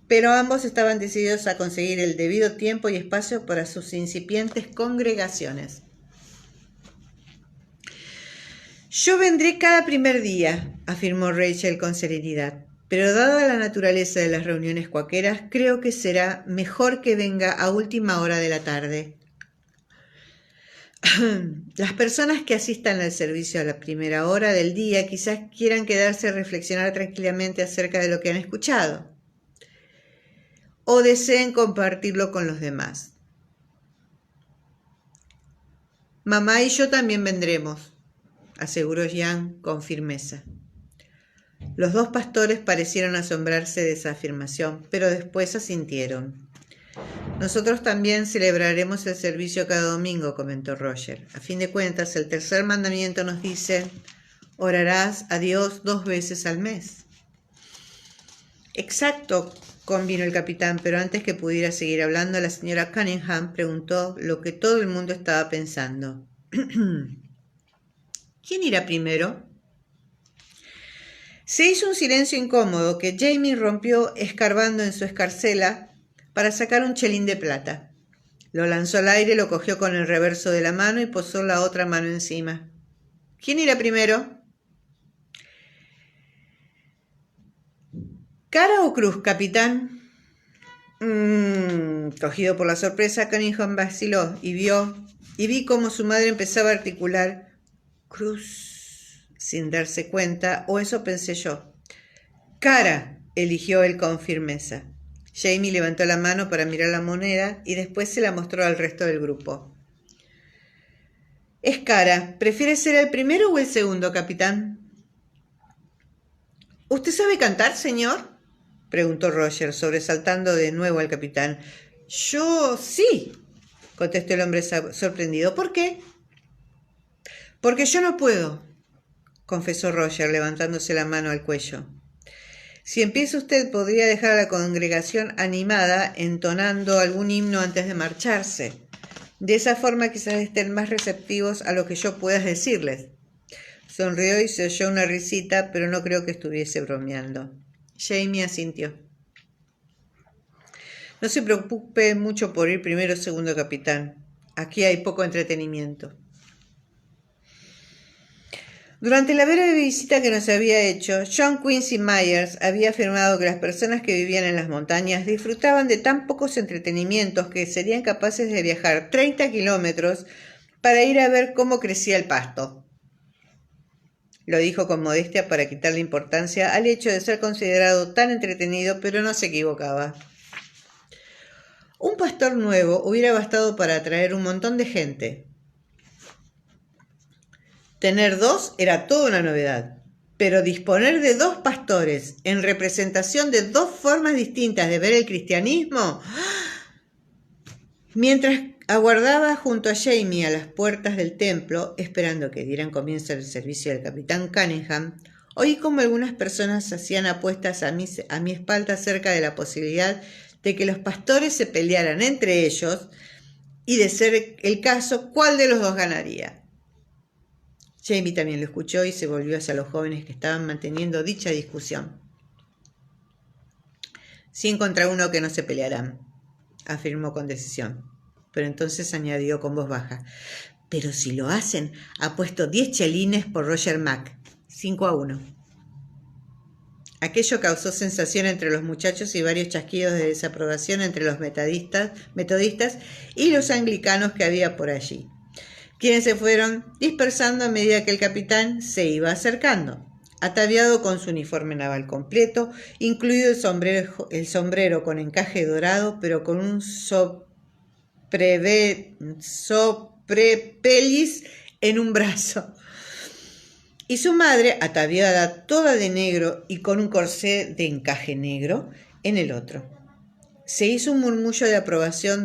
pero ambos estaban decididos a conseguir el debido tiempo y espacio para sus incipientes congregaciones. Yo vendré cada primer día, afirmó Rachel con serenidad, pero dada la naturaleza de las reuniones cuáqueras, creo que será mejor que venga a última hora de la tarde. Las personas que asistan al servicio a la primera hora del día quizás quieran quedarse a reflexionar tranquilamente acerca de lo que han escuchado o deseen compartirlo con los demás. Mamá y yo también vendremos, aseguró Ian con firmeza. Los 2 pastores parecieron asombrarse de esa afirmación, pero después asintieron. Nosotros también celebraremos el servicio cada domingo, comentó Roger. A fin de cuentas, el tercer mandamiento nos dice, orarás a Dios 2 veces al mes. Exacto, convino el capitán, pero antes que pudiera seguir hablando, la señora Cunningham preguntó lo que todo el mundo estaba pensando. ¿Quién irá primero? Se hizo un silencio incómodo que Jamie rompió escarbando en su escarcela para sacar un chelín de plata. Lo lanzó al aire, lo cogió con el reverso de la mano y posó la otra mano encima. ¿Quién irá primero? ¿Cara o cruz, capitán? Cogido por la sorpresa, Cunningham vaciló y vi cómo su madre empezaba a articular cruz sin darse cuenta, o eso pensé yo. Cara, eligió él con firmeza. Jamie levantó la mano para mirar la moneda y después se la mostró al resto del grupo. Es cara. ¿Prefiere ser el primero o el segundo, capitán? ¿Usted sabe cantar, señor?, preguntó Roger, sobresaltando de nuevo al capitán. Yo sí, contestó el hombre sorprendido. ¿Por qué? Porque yo no puedo, confesó Roger, levantándose la mano al cuello. Si empieza usted, podría dejar a la congregación animada, entonando algún himno antes de marcharse. De esa forma quizás estén más receptivos a lo que yo pueda decirles. Sonrió y se oyó una risita, pero no creo que estuviese bromeando. Jamie asintió. No se preocupe mucho por ir primero o segundo, capitán. Aquí hay poco entretenimiento. Durante la breve visita que nos había hecho, John Quincy Myers había afirmado que las personas que vivían en las montañas disfrutaban de tan pocos entretenimientos que serían capaces de viajar 30 kilómetros para ir a ver cómo crecía el pasto. Lo dijo con modestia para quitarle importancia al hecho de ser considerado tan entretenido, pero no se equivocaba. Un pastor nuevo hubiera bastado para atraer un montón de gente. Tener dos era toda una novedad, pero disponer de dos pastores en representación de dos formas distintas de ver el cristianismo. Mientras aguardaba junto a Jamie a las puertas del templo, esperando que dieran comienzo el servicio del capitán Cunningham, oí como algunas personas hacían apuestas a mi espalda acerca de la posibilidad de que los pastores se pelearan entre ellos y, de ser el caso, cuál de los dos ganaría. Jamie también lo escuchó y se volvió hacia los jóvenes que estaban manteniendo dicha discusión. 100 contra 1 que no se pelearán, afirmó con decisión. Pero entonces añadió con voz baja: pero si lo hacen, apuesto 10 chelines por Roger Mack, 5-1. Aquello causó sensación entre los muchachos y varios chasquidos de desaprobación entre los metodistas y los anglicanos que había por allí, quienes se fueron dispersando a medida que el capitán se iba acercando, ataviado con su uniforme naval completo, incluido el sombrero con encaje dorado, pero con un sobrepelis en un brazo, y su madre, ataviada toda de negro y con un corsé de encaje negro, en el otro. Se hizo un murmullo de aprobación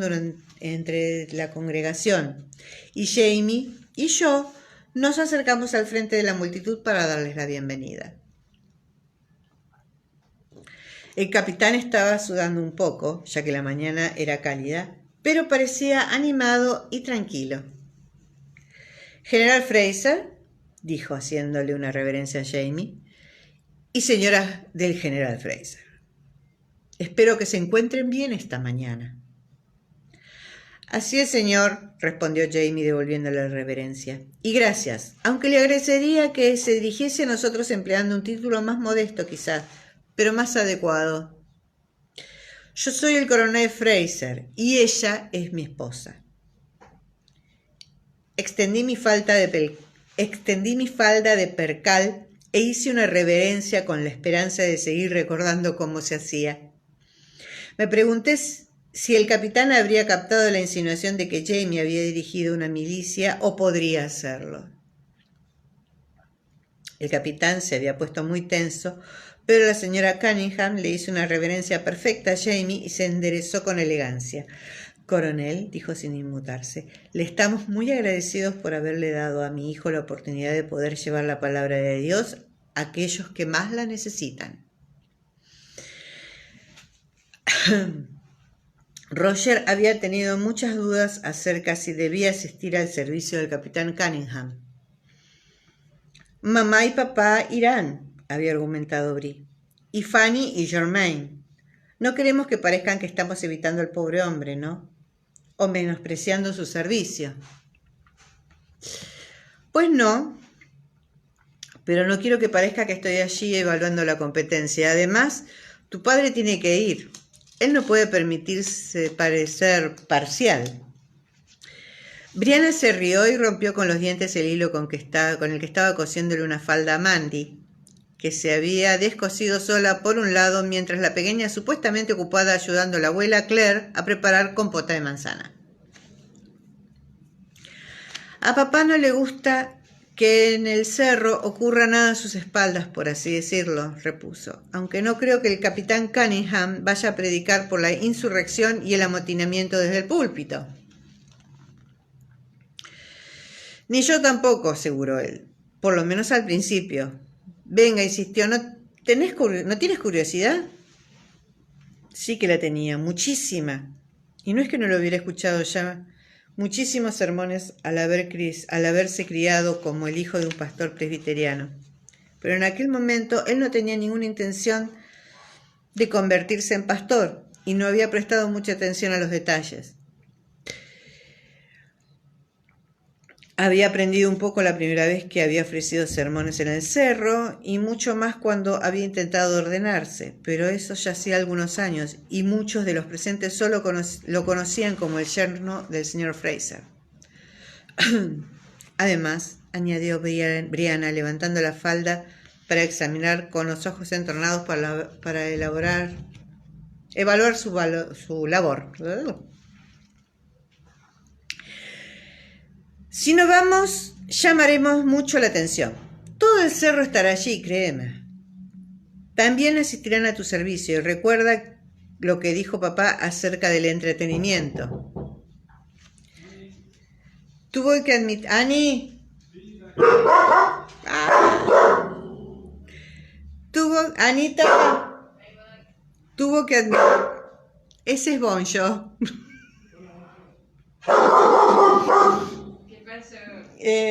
entre la congregación, y Jamie y yo nos acercamos al frente de la multitud para darles la bienvenida. El capitán estaba sudando un poco, ya que la mañana era cálida, pero parecía animado y tranquilo. General Fraser, dijo haciéndole una reverencia a Jamie, y señoras del general Fraser, espero que se encuentren bien esta mañana. Así es, señor, respondió Jamie devolviéndole la reverencia. Y gracias, aunque le agradecería que se dirigiese a nosotros empleando un título más modesto quizás, pero más adecuado. Yo soy el coronel Fraser y ella es mi esposa. Extendí mi falda de percal e hice una reverencia con la esperanza de seguir recordando cómo se hacía. Me pregunté si el capitán habría captado la insinuación de que Jamie había dirigido una milicia o podría hacerlo. El capitán se había puesto muy tenso, pero la señora Cunningham le hizo una reverencia perfecta a Jamie y se enderezó con elegancia. Coronel, dijo sin inmutarse, le estamos muy agradecidos por haberle dado a mi hijo la oportunidad de poder llevar la palabra de Dios a aquellos que más la necesitan. Roger había tenido muchas dudas acerca si debía asistir al servicio del capitán Cunningham. Mamá y papá irán, había argumentado Bree, y Fanny y Germaine. No queremos que parezcan que estamos evitando al pobre hombre, ¿no? O menospreciando su servicio. Pues no, pero no quiero que parezca que estoy allí evaluando la competencia. Además, tu padre tiene que ir. Él no puede permitirse parecer parcial. Brianna se rió y rompió con los dientes el hilo con el que estaba cosiéndole una falda a Mandy, que se había descosido sola por un lado mientras la pequeña supuestamente ocupada ayudando a la abuela Claire a preparar compota de manzana. A papá no le gusta que en el cerro ocurra nada a sus espaldas, por así decirlo, repuso, aunque no creo que el capitán Cunningham vaya a predicar por la insurrección y el amotinamiento desde el púlpito. Ni yo tampoco, aseguró él, por lo menos al principio. Venga, insistió, ¿no tienes curiosidad? Sí que la tenía, muchísima. Y no es que no lo hubiera escuchado ya muchísimos sermones al haberse criado como el hijo de un pastor presbiteriano. Pero en aquel momento él no tenía ninguna intención de convertirse en pastor y no había prestado mucha atención a los detalles. Había aprendido un poco la primera vez que había ofrecido sermones en el cerro y mucho más cuando había intentado ordenarse, pero eso ya hacía algunos años y muchos de los presentes solo lo conocían como el yerno del señor Fraser. Además, añadió Brianna levantando la falda para examinar con los ojos entornados para evaluar su labor. Si no vamos, llamaremos mucho la atención. Todo el cerro estará allí, créeme. También asistirán a tu servicio y recuerda lo que dijo papá acerca del entretenimiento. Tuvo que admitir... ¡Ani! Anita... Tuvo que admitir... Ese es Bonjo.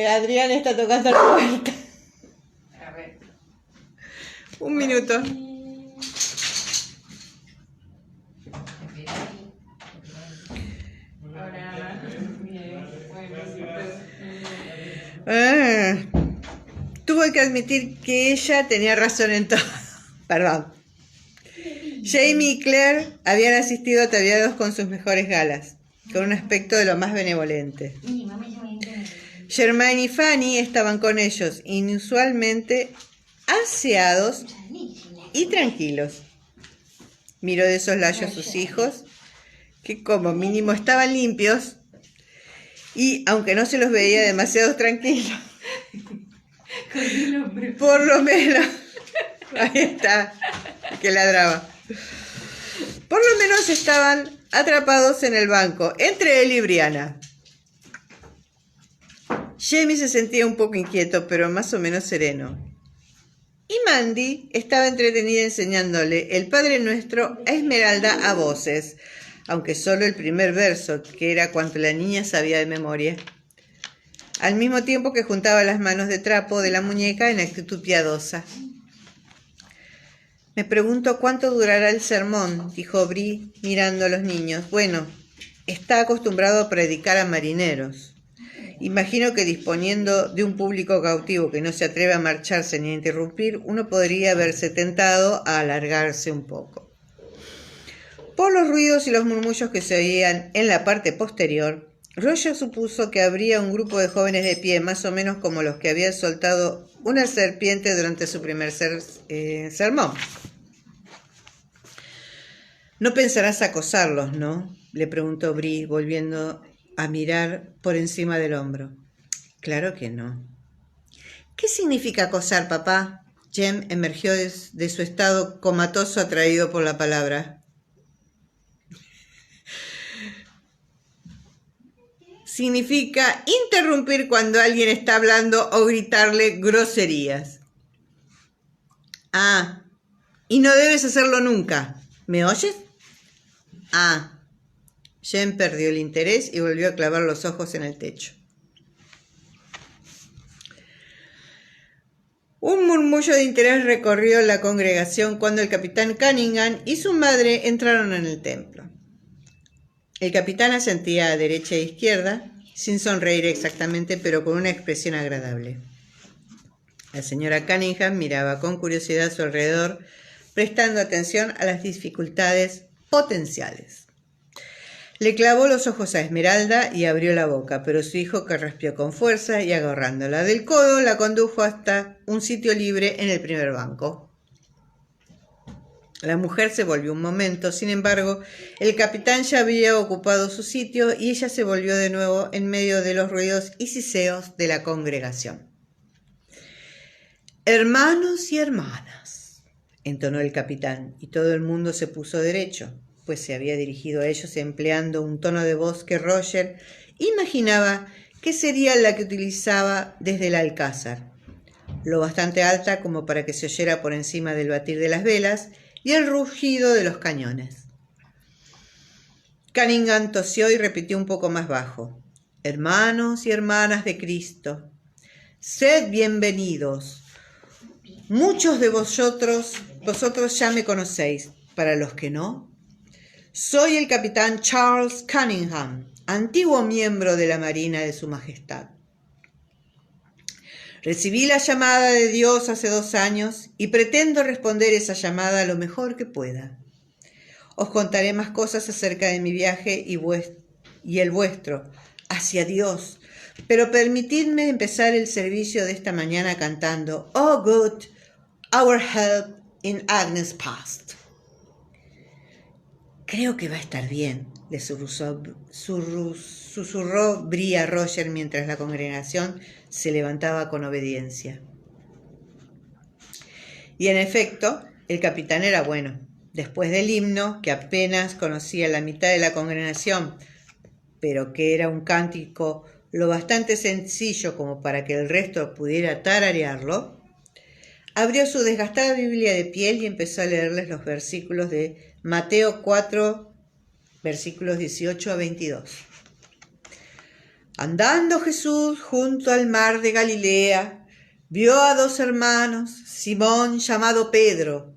Adrián está tocando la puerta. A ver. Un minuto. Tuve que admitir que ella tenía razón en todo. Perdón. Jamie y Claire habían asistido ataviados con sus mejores galas, con un aspecto de lo más benevolente. Germaine y Fanny estaban con ellos, inusualmente aseados y tranquilos. Miró de soslayo a sus hijos, que como mínimo estaban limpios, y aunque no se los veía demasiado tranquilos, por lo menos, ahí está, que ladraba, por lo menos estaban atrapados en el banco, entre él y Brianna. Jamie se sentía un poco inquieto, pero más o menos sereno. Y Mandy estaba entretenida enseñándole el Padre Nuestro a Esmeralda a voces, aunque solo el primer verso, que era cuanto la niña sabía de memoria, al mismo tiempo que juntaba las manos de trapo de la muñeca en actitud piadosa. Me pregunto cuánto durará el sermón, dijo Bri mirando a los niños. Bueno, está acostumbrado a predicar a marineros. Imagino que disponiendo de un público cautivo que no se atreve a marcharse ni a interrumpir, uno podría verse tentado a alargarse un poco. Por los ruidos y los murmullos que se oían en la parte posterior, Roger supuso que habría un grupo de jóvenes de pie, más o menos como los que habían soltado una serpiente durante su primer sermón. «No pensarás acosarlos, ¿no?», le preguntó Bri, volviendo a mirar por encima del hombro. «Claro que no». «¿Qué significa acosar, papá?». Jem emergió de su estado comatoso atraído por la palabra. Significa interrumpir cuando alguien está hablando o gritarle groserías. Ah, y no debes hacerlo nunca. ¿Me oyes? Ah. Jem perdió el interés y volvió a clavar los ojos en el techo. Un murmullo de interés recorrió la congregación cuando el capitán Cunningham y su madre entraron en el templo. El capitán asentía a derecha e izquierda, sin sonreír exactamente, pero con una expresión agradable. La señora Cunningham miraba con curiosidad a su alrededor, prestando atención a las dificultades potenciales. Le clavó los ojos a Esmeralda y abrió la boca, pero su hijo carraspeó con fuerza y agarrándola del codo la condujo hasta un sitio libre en el primer banco. La mujer se volvió un momento, sin embargo, el capitán ya había ocupado su sitio y ella se volvió de nuevo en medio de los ruidos y siseos de la congregación. «Hermanos y hermanas», entonó el capitán, y todo el mundo se puso derecho, pues se había dirigido a ellos empleando un tono de voz que Roger imaginaba que sería la que utilizaba desde el alcázar, lo bastante alta como para que se oyera por encima del batir de las velas y el rugido de los cañones. Cunningham tosió y repitió un poco más bajo: «Hermanos y hermanas de Cristo, sed bienvenidos. Muchos de vosotros ya me conocéis. Para los que no, soy el capitán Charles Cunningham, antiguo miembro de la Marina de Su Majestad. Recibí la llamada de Dios hace 2 años y pretendo responder esa llamada lo mejor que pueda. Os contaré más cosas acerca de mi viaje y el vuestro hacia Dios, pero permitidme empezar el servicio de esta mañana cantando Oh God, our help in Agnes past. Creo que va a estar bien, le susurró Brie a Roger mientras la congregación se levantaba con obediencia. Y en efecto, el capitán era bueno. Después del himno, que apenas conocía la mitad de la congregación, pero que era un cántico lo bastante sencillo como para que el resto pudiera tararearlo, abrió su desgastada Biblia de piel y empezó a leerles los versículos de Mateo 4, versículos 18 a 22. Andando Jesús junto al mar de Galilea, vio a 2 hermanos, Simón llamado Pedro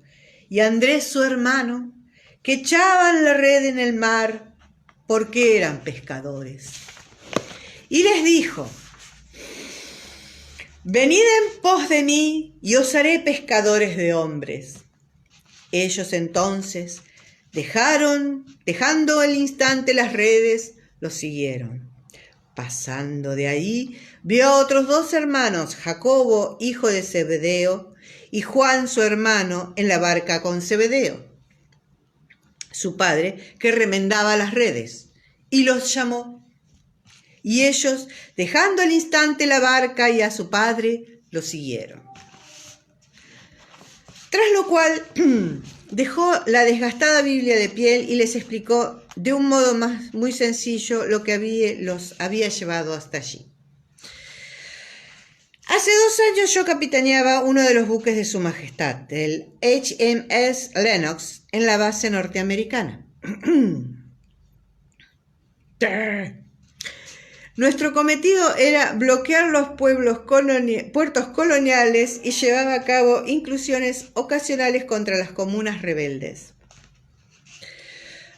y Andrés su hermano, que echaban la red en el mar porque eran pescadores. Y les dijo: Venid en pos de mí y os haré pescadores de hombres. Ellos entonces, dejando al instante las redes, los siguieron. Pasando de ahí, vio a otros 2 hermanos, Jacobo, hijo de Zebedeo, y Juan, su hermano, en la barca con Zebedeo, su padre, que remendaba las redes, y los llamó. Y ellos, dejando al instante la barca y a su padre, lo siguieron. Tras lo cual, dejó la desgastada Biblia de piel y les explicó de un modo muy sencillo lo que los había llevado hasta allí. Hace 2 años yo capitaneaba uno de los buques de Su Majestad, el HMS Lennox, en la base norteamericana. Nuestro cometido era bloquear los puertos coloniales y llevar a cabo incursiones ocasionales contra las comunas rebeldes.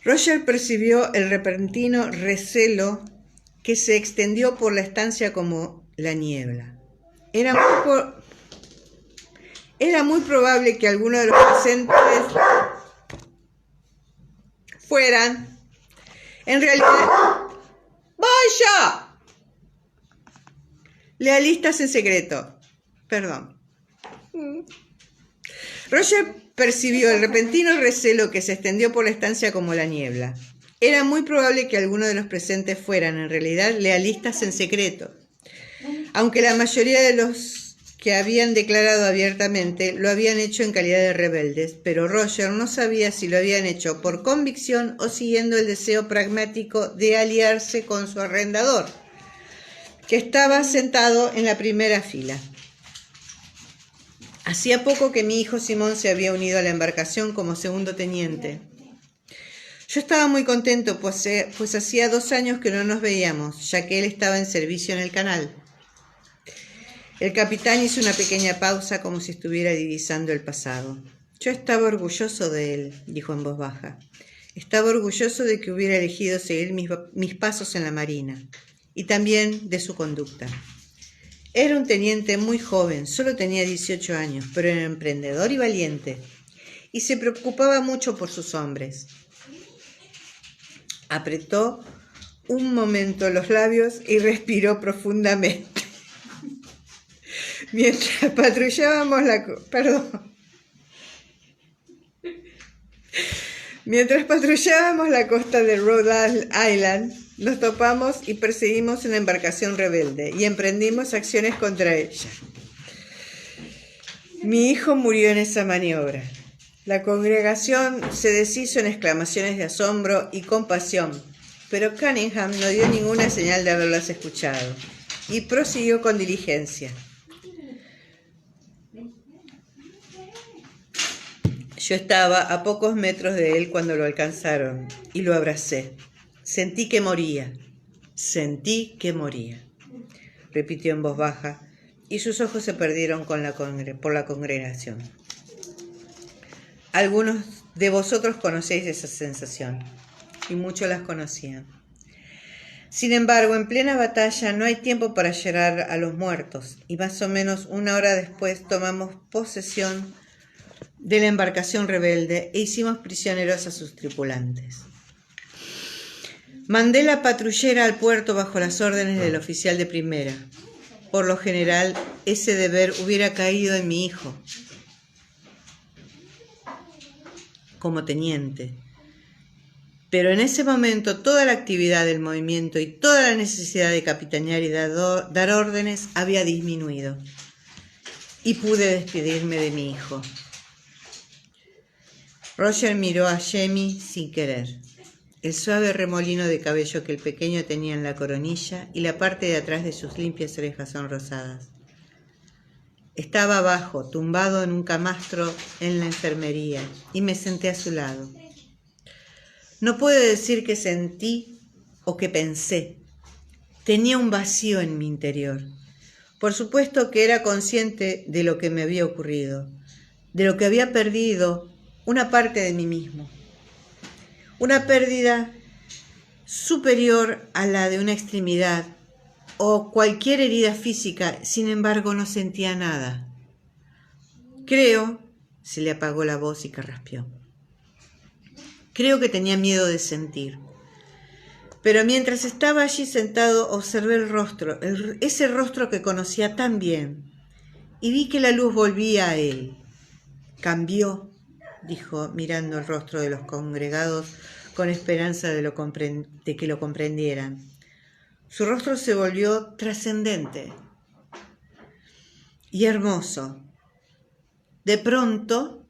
Roger percibió el repentino recelo que se extendió por la estancia como la niebla. Era muy probable que algunos de los presentes fueran, en realidad, ¡vaya!, lealistas en secreto. Roger percibió el repentino recelo que se extendió por la estancia como la niebla. Era muy probable que algunos de los presentes fueran, en realidad, lealistas en secreto. Aunque la mayoría de los que habían declarado abiertamente lo habían hecho en calidad de rebeldes, pero Roger no sabía si lo habían hecho por convicción o siguiendo el deseo pragmático de aliarse con su arrendador, que estaba sentado en la primera fila. Hacía poco que mi hijo Simón se había unido a la embarcación como segundo teniente. Yo estaba muy contento, pues hacía 2 años que no nos veíamos, ya que él estaba en servicio en el canal. El capitán hizo una pequeña pausa como si estuviera divisando el pasado. Yo estaba orgulloso de él, dijo en voz baja. Estaba orgulloso de que hubiera elegido seguir mis pasos en la marina, y también de su conducta. Era un teniente muy joven, solo tenía 18 años, pero era emprendedor y valiente, y se preocupaba mucho por sus hombres. Apretó un momento los labios y respiró profundamente. Mientras patrullábamos la costa de Rhode Island, nos topamos y perseguimos una embarcación rebelde y emprendimos acciones contra ella. Mi hijo murió en esa maniobra. La congregación se deshizo en exclamaciones de asombro y compasión, pero Cunningham no dio ninguna señal de haberlas escuchado y prosiguió con diligencia. Yo estaba a pocos metros de él cuando lo alcanzaron y lo abracé. Sentí que moría, repitió en voz baja, y sus ojos se perdieron por la congregación. Algunos de vosotros conocéis esa sensación, y muchos las conocían. Sin embargo, en plena batalla no hay tiempo para llorar a los muertos, y más o menos una hora después tomamos posesión de la embarcación rebelde e hicimos prisioneros a sus tripulantes. Mandé la patrullera al puerto bajo las órdenes del oficial de primera. Por lo general, ese deber hubiera caído en mi hijo como teniente. Pero en ese momento toda la actividad del movimiento y toda la necesidad de capitanear y dar órdenes había disminuido. Y pude despedirme de mi hijo. Roger miró a Jamie sin querer. El suave remolino de cabello que el pequeño tenía en la coronilla y la parte de atrás de sus limpias orejas son rosadas. Estaba abajo, tumbado en un camastro en la enfermería, y me senté a su lado. No puedo decir que sentí o que pensé. Tenía un vacío en mi interior. Por supuesto que era consciente de lo que me había ocurrido, de lo que había perdido una parte de mí mismo. Una pérdida superior a la de una extremidad o cualquier herida física, sin embargo no sentía nada. Creo, se le apagó la voz y carraspeó. Creo que tenía miedo de sentir. Pero mientras estaba allí sentado, observé el rostro, ese rostro que conocía tan bien, y vi que la luz volvía a él. Cambió, dijo, mirando el rostro de los congregados con esperanza de que lo comprendieran. Su rostro se volvió trascendente y hermoso. De pronto,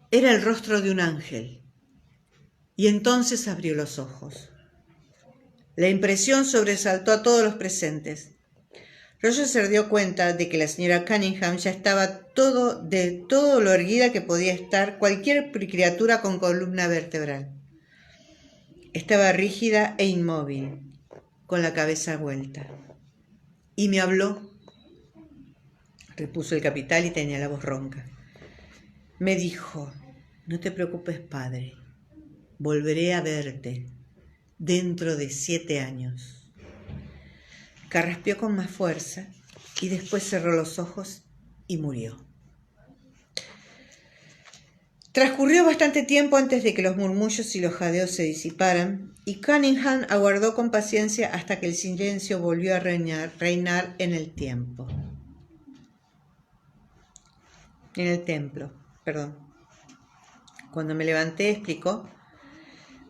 era el rostro de un ángel, y entonces abrió los ojos. La impresión sobresaltó a todos los presentes. Roger se dio cuenta de que la señora Cunningham ya estaba de todo lo erguida que podía estar cualquier criatura con columna vertebral. Estaba rígida e inmóvil, con la cabeza vuelta. «¿Y me habló?», repuso el capitán y tenía la voz ronca. «Me dijo, no te preocupes, padre, volveré a verte dentro de 7 años». Carraspeó con más fuerza y después cerró los ojos y murió. Transcurrió bastante tiempo antes de que los murmullos y los jadeos se disiparan, y Cunningham aguardó con paciencia hasta que el silencio volvió a reinar en el templo. Cuando me levanté, explicó,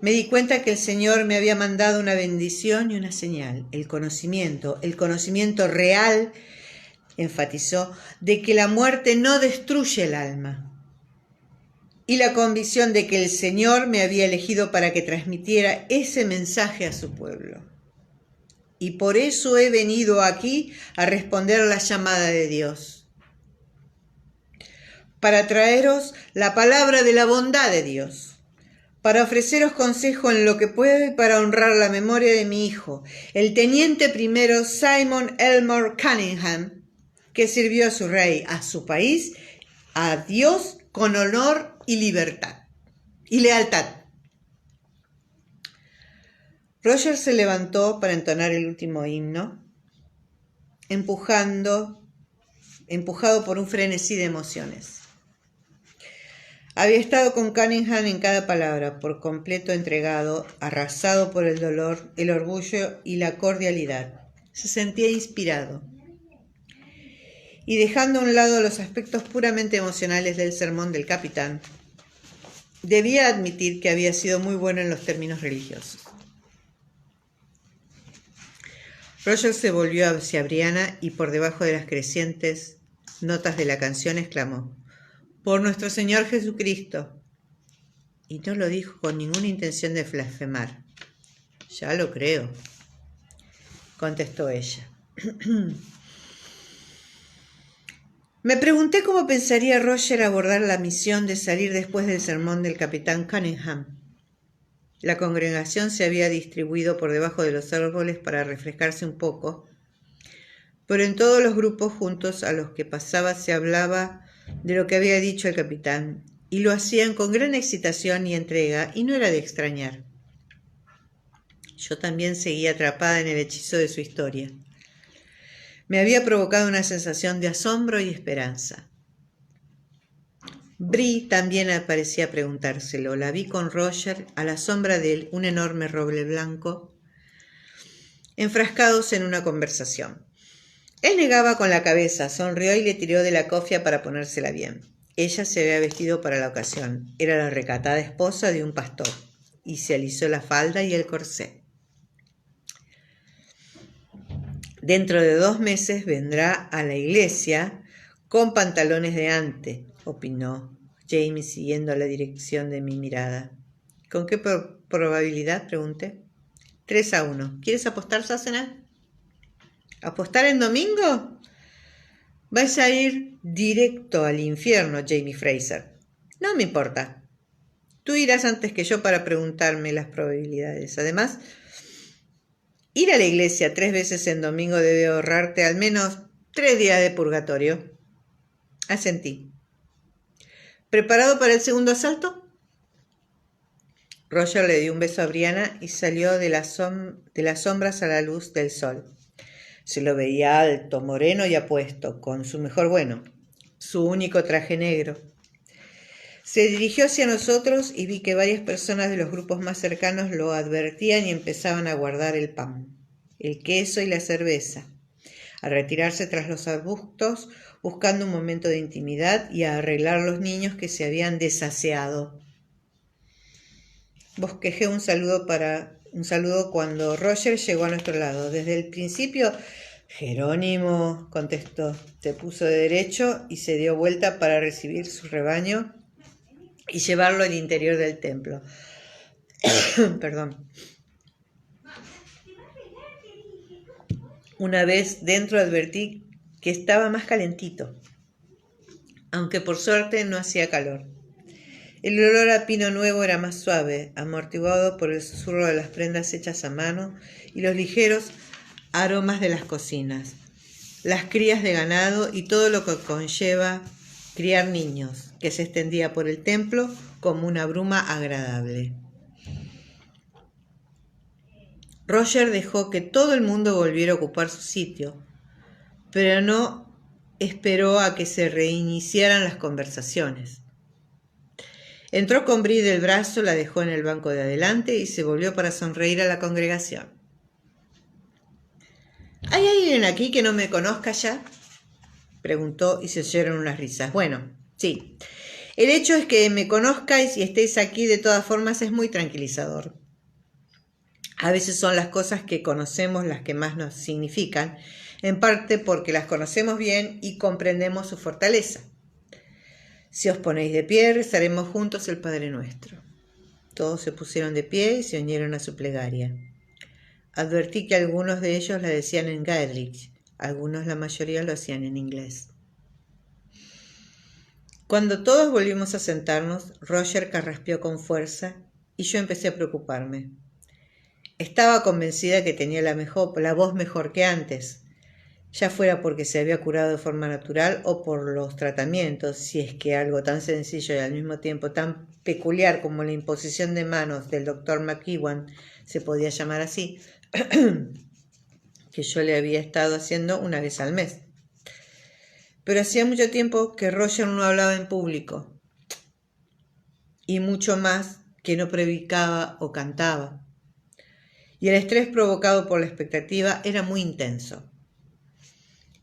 me di cuenta que el Señor me había mandado una bendición y una señal, el conocimiento real, enfatizó, de que la muerte no destruye el alma, y la convicción de que el Señor me había elegido para que transmitiera ese mensaje a su pueblo. Y por eso he venido aquí a responder a la llamada de Dios, para traeros la palabra de la bondad de Dios, para ofreceros consejo en lo que puedo y para honrar la memoria de mi hijo, el teniente primero Simon Elmore Cunningham, que sirvió a su rey, a su país, a Dios con honor y libertad y lealtad. Roger se levantó para entonar el último himno, empujado por un frenesí de emociones. Había estado con Cunningham en cada palabra, por completo entregado, arrasado por el dolor, el orgullo y la cordialidad. Se sentía inspirado. Y dejando a un lado los aspectos puramente emocionales del sermón del capitán, debía admitir que había sido muy bueno en los términos religiosos. Roger se volvió hacia Brianna y por debajo de las crecientes notas de la canción exclamó: «Por nuestro Señor Jesucristo». Y no lo dijo con ninguna intención de blasfemar. «Ya lo creo», contestó ella. Me pregunté cómo pensaría Roger abordar la misión de salir después del sermón del capitán Cunningham. La congregación se había distribuido por debajo de los árboles para refrescarse un poco, pero en todos los grupos juntos a los que pasaba se hablaba de lo que había dicho el capitán, y lo hacían con gran excitación y entrega, y no era de extrañar. Yo también seguía atrapada en el hechizo de su historia. Me había provocado una sensación de asombro y esperanza. Bree también parecía preguntárselo. La vi con Roger, a la sombra de él, un enorme roble blanco, enfrascados en una conversación. Él negaba con la cabeza, sonrió y le tiró de la cofia para ponérsela bien. Ella se había vestido para la ocasión. Era la recatada esposa de un pastor, y se alisó la falda y el corsé. Dentro de 2 meses vendrá a la iglesia con pantalones de ante, opinó Jamie siguiendo la dirección de mi mirada. ¿Con qué probabilidad?, pregunté. 3-1. ¿Quieres apostar, Sassenach? ¿Apostar en domingo? Vais a ir directo al infierno, Jamie Fraser. No me importa. Tú irás antes que yo para preguntarme las probabilidades. Además, ir a la iglesia 3 veces en domingo debe ahorrarte al menos 3 días de purgatorio. Asentí. ¿Preparado para el segundo asalto? Roger le dio un beso a Brianna y salió de las sombras a la luz del sol. Se lo veía alto, moreno y apuesto, con su mejor su único traje negro. Se dirigió hacia nosotros y vi que varias personas de los grupos más cercanos lo advertían y empezaban a guardar el pan, el queso y la cerveza, a retirarse tras los arbustos buscando un momento de intimidad y a arreglar los niños que se habían desaseado. Bosquejé un saludo cuando Roger llegó a nuestro lado. Desde el principio, Jerónimo, contestó, se puso de derecho y se dio vuelta para recibir su rebaño y llevarlo al interior del templo. Perdón. Una vez dentro advertí que estaba más calentito, aunque por suerte no hacía calor. El olor a pino nuevo era más suave, amortiguado por el susurro de las prendas hechas a mano y los ligeros aromas de las cocinas, las crías de ganado y todo lo que conlleva criar niños, que se extendía por el templo como una bruma agradable. Roger dejó que todo el mundo volviera a ocupar su sitio, pero no esperó a que se reiniciaran las conversaciones. Entró con Bree del brazo, la dejó en el banco de adelante y se volvió para sonreír a la congregación. ¿Hay alguien aquí que no me conozca ya?, preguntó y se oyeron unas risas. Bueno, sí. El hecho es que me conozcáis y estéis aquí de todas formas es muy tranquilizador. A veces son las cosas que conocemos las que más nos significan, en parte porque las conocemos bien y comprendemos su fortaleza. Si os ponéis de pie, rezaremos juntos el Padre Nuestro. Todos se pusieron de pie y se unieron a su plegaria. Advertí que algunos de ellos la decían en gaelic, algunos, la mayoría, lo hacían en inglés. Cuando todos volvimos a sentarnos, Roger carraspeó con fuerza y yo empecé a preocuparme. Estaba convencida que tenía la voz mejor que antes, ya fuera porque se había curado de forma natural o por los tratamientos, si es que algo tan sencillo y al mismo tiempo tan peculiar como la imposición de manos del Dr. McEwan se podía llamar así, que yo le había estado haciendo una vez al mes. Pero hacía mucho tiempo que Roger no hablaba en público. y mucho más que no predicaba o cantaba. Y el estrés provocado por la expectativa era muy intenso.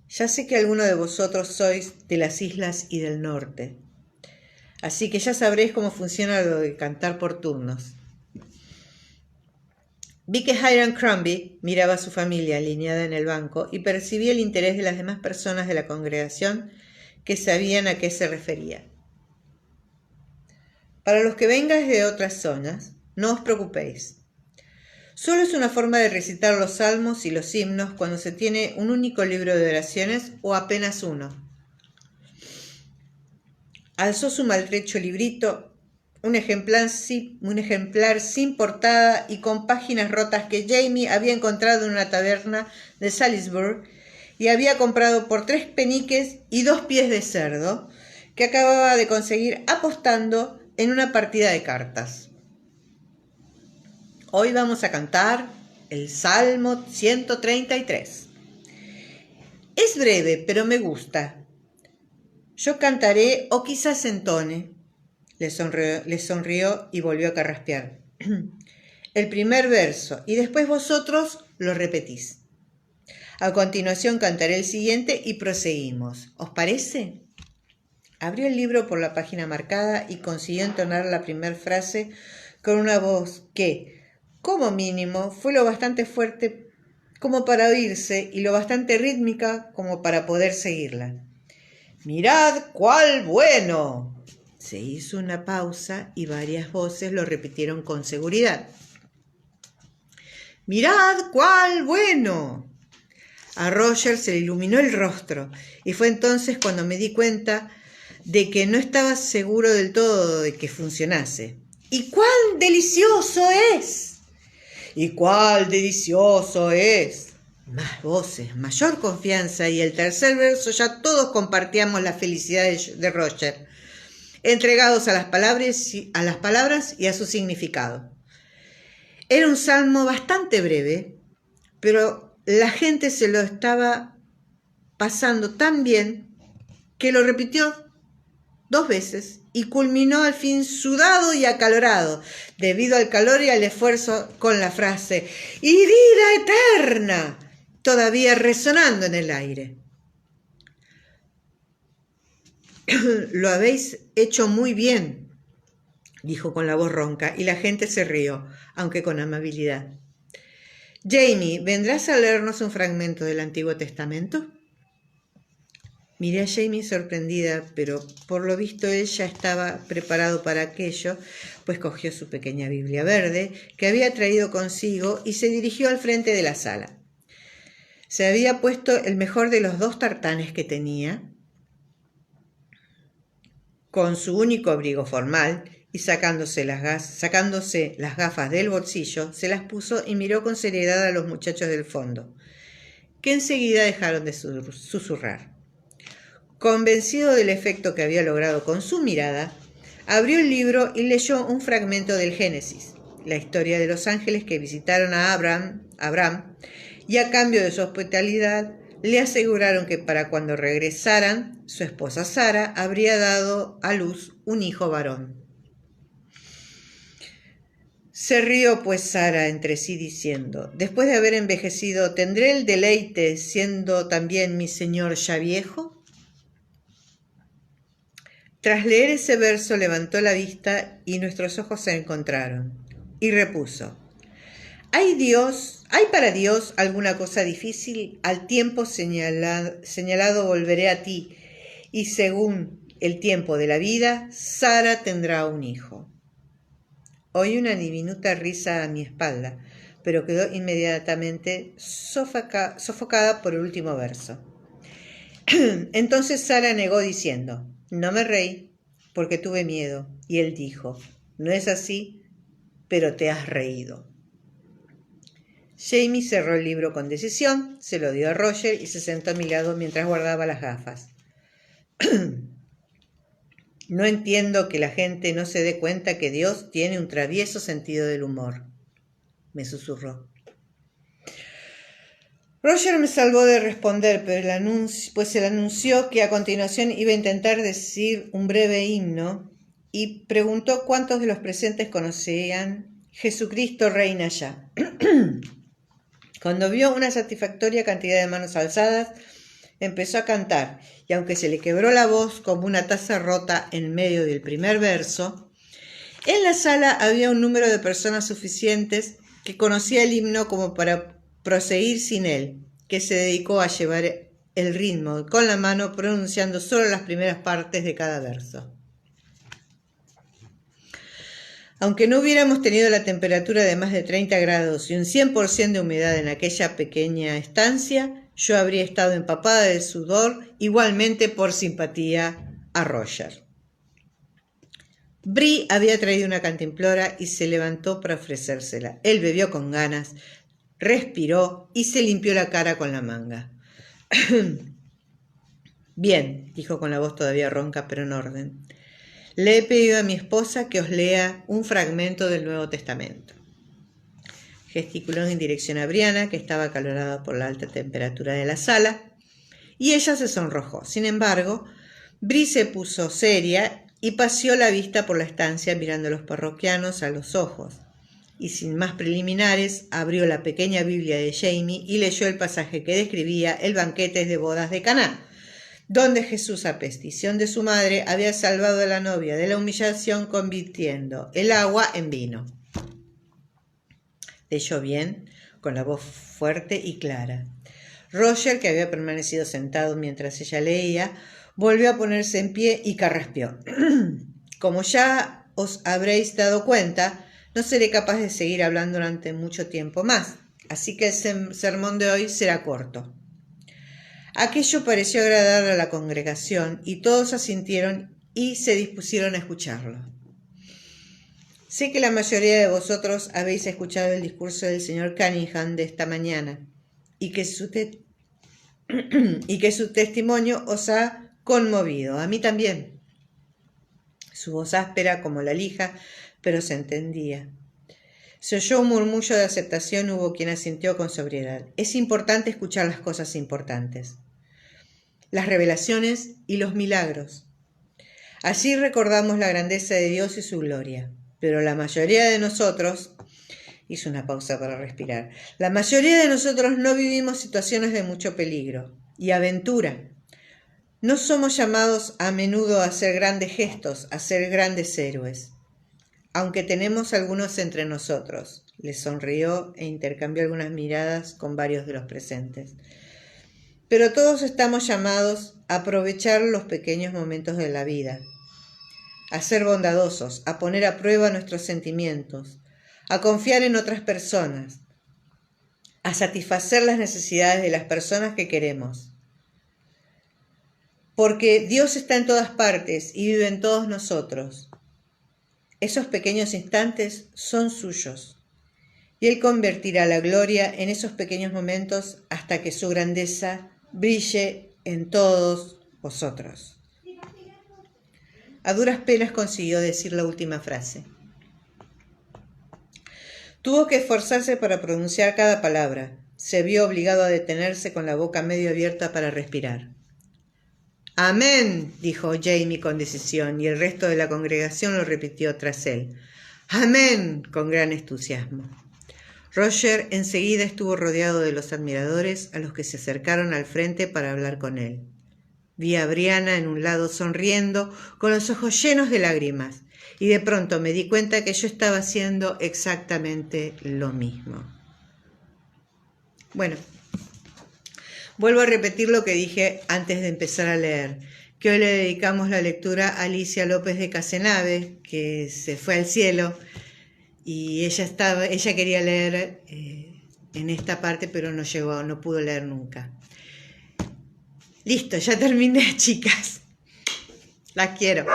Ya sé que algunos de vosotros sois de las islas y del norte, así que ya sabréis cómo funciona lo de cantar por turnos. Vi que Hiram Crombie miraba a su familia alineada en el banco y percibí el interés de las demás personas de la congregación que sabían a qué se refería. Para los que vengáis de otras zonas, no os preocupéis. Solo es una forma de recitar los salmos y los himnos cuando se tiene un único libro de oraciones o apenas uno. Alzó su maltrecho librito, un ejemplar sin portada y con páginas rotas que Jamie había encontrado en una taberna de Salisbury y había comprado por 3 peniques y 2 pies de cerdo que acababa de conseguir apostando en una partida de cartas. Hoy vamos a cantar el Salmo 133. Es breve, pero me gusta. Yo cantaré o quizás entone. Le sonrió y volvió a carraspear. El primer verso y después vosotros lo repetís. A continuación cantaré el siguiente y proseguimos. ¿Os parece? Abrió el libro por la página marcada y consiguió entonar la primera frase con una voz que, como mínimo, fue lo bastante fuerte como para oírse y lo bastante rítmica como para poder seguirla. ¡Mirad cuál bueno! Se hizo una pausa y varias voces lo repitieron con seguridad. ¡Mirad cuál bueno! A Roger se le iluminó el rostro y fue entonces cuando me di cuenta de que no estaba seguro del todo de que funcionase. ¡Y cuán delicioso es! ¡Y cuál delicioso es! Más voces, mayor confianza y el tercer verso ya todos compartíamos la felicidad de Roger, entregados a las palabras y a su significado. Era un salmo bastante breve, pero la gente se lo estaba pasando tan bien que lo repitió 2 veces y culminó al fin sudado y acalorado, debido al calor y al esfuerzo, con la frase ¡y vida eterna! Todavía resonando en el aire. Lo habéis hecho muy bien, dijo con la voz ronca, y la gente se rió, aunque con amabilidad. Jamie, ¿vendrás a leernos un fragmento del Antiguo Testamento? Miré a Jamie sorprendida, pero por lo visto él ya estaba preparado para aquello, pues cogió su pequeña Biblia verde que había traído consigo y se dirigió al frente de la sala. Se había puesto el mejor de los 2 tartanes que tenía, con su único abrigo formal, y sacándose las gafas del bolsillo, se las puso y miró con seriedad a los muchachos del fondo, que enseguida dejaron de susurrar. Convencido del efecto que había logrado con su mirada, abrió el libro y leyó un fragmento del Génesis, la historia de los ángeles que visitaron a Abraham, y a cambio de su hospitalidad le aseguraron que para cuando regresaran, su esposa Sara habría dado a luz un hijo varón. Se rió pues Sara entre sí diciendo, después de haber envejecido, ¿tendré el deleite siendo también mi señor ya viejo? Tras leer ese verso levantó la vista y nuestros ojos se encontraron, y repuso, ¿Hay para Dios alguna cosa difícil? Al tiempo señalado volveré a ti, y según el tiempo de la vida, Sara tendrá un hijo. Oí una diminuta risa a mi espalda, pero quedó inmediatamente sofocada por el último verso. Entonces Sara negó diciendo, no me reí porque tuve miedo. Y él dijo, no es así, pero te has reído. Jamie cerró el libro con decisión, se lo dio a Roger y se sentó a mi lado mientras guardaba las gafas. No entiendo que la gente no se dé cuenta que Dios tiene un travieso sentido del humor, me susurró. Roger me salvó de responder, pues él anunció que a continuación iba a intentar decir un breve himno y preguntó cuántos de los presentes conocían Jesucristo reina ya. Cuando vio una satisfactoria cantidad de manos alzadas, empezó a cantar, y aunque se le quebró la voz como una taza rota en medio del primer verso, en la sala había un número de personas suficientes que conocía el himno como para proseguir sin él, que se dedicó a llevar el ritmo con la mano pronunciando solo las primeras partes de cada verso. Aunque no hubiéramos tenido la temperatura de más de 30 grados y un 100% de humedad en aquella pequeña estancia, yo habría estado empapada de sudor igualmente por simpatía a Roger. Bree había traído una cantimplora y se levantó para ofrecérsela. Él bebió con ganas, respiró y se limpió la cara con la manga. Bien, dijo con la voz todavía ronca pero en orden. Le he pedido a mi esposa que os lea un fragmento del Nuevo Testamento. Gesticuló en dirección a Brianna, que estaba acalorada por la alta temperatura de la sala, y ella se sonrojó. Sin embargo, Bree se puso seria y paseó la vista por la estancia mirando a los parroquianos a los ojos, y sin más preliminares abrió la pequeña Biblia de Jamie y leyó el pasaje que describía el banquete de bodas de Caná, donde Jesús, a petición de su madre, había salvado a la novia de la humillación convirtiendo el agua en vino. Leyó bien, con la voz fuerte y clara. Roger, que había permanecido sentado mientras ella leía, volvió a ponerse en pie y carraspeó. Como ya os habréis dado cuenta, no seré capaz de seguir hablando durante mucho tiempo más, así que el sermón de hoy será corto. Aquello pareció agradar a la congregación y todos asintieron y se dispusieron a escucharlo. Sé que la mayoría de vosotros habéis escuchado el discurso del señor Cunningham de esta mañana y que su testimonio os ha conmovido. A mí también. Su voz áspera como la lija, pero se entendía. Se oyó un murmullo de aceptación, hubo quien asintió con sobriedad. Es importante escuchar las cosas importantes, las revelaciones y los milagros. Así recordamos la grandeza de Dios y su gloria. Pero la mayoría de nosotros, hizo una pausa para respirar, la mayoría de nosotros no vivimos situaciones de mucho peligro y aventura. No somos llamados a menudo a hacer grandes gestos, a ser grandes héroes. Aunque tenemos algunos entre nosotros, le sonrió e intercambió algunas miradas con varios de los presentes. Pero todos estamos llamados a aprovechar los pequeños momentos de la vida, a ser bondadosos, a poner a prueba nuestros sentimientos, a confiar en otras personas, a satisfacer las necesidades de las personas que queremos. Porque Dios está en todas partes y vive en todos nosotros. Esos pequeños instantes son suyos, y Él convertirá la gloria en esos pequeños momentos hasta que su grandeza brille en todos vosotros. A duras penas consiguió decir la última frase. Tuvo que esforzarse para pronunciar cada palabra. Se vio obligado a detenerse con la boca medio abierta para respirar. «Amén», dijo Jamie con decisión, y el resto de la congregación lo repitió tras él. «Amén», con gran entusiasmo. Roger enseguida estuvo rodeado de los admiradores a los que se acercaron al frente para hablar con él. Vi a Brianna en un lado sonriendo, con los ojos llenos de lágrimas, y de pronto me di cuenta que yo estaba haciendo exactamente lo mismo. Bueno, vuelvo a repetir lo que dije antes de empezar a leer, que hoy le dedicamos la lectura a Alicia López de Casenave, que se fue al cielo, y ella quería leer en esta parte, pero no pudo leer nunca. Listo, ya terminé, chicas. Las quiero.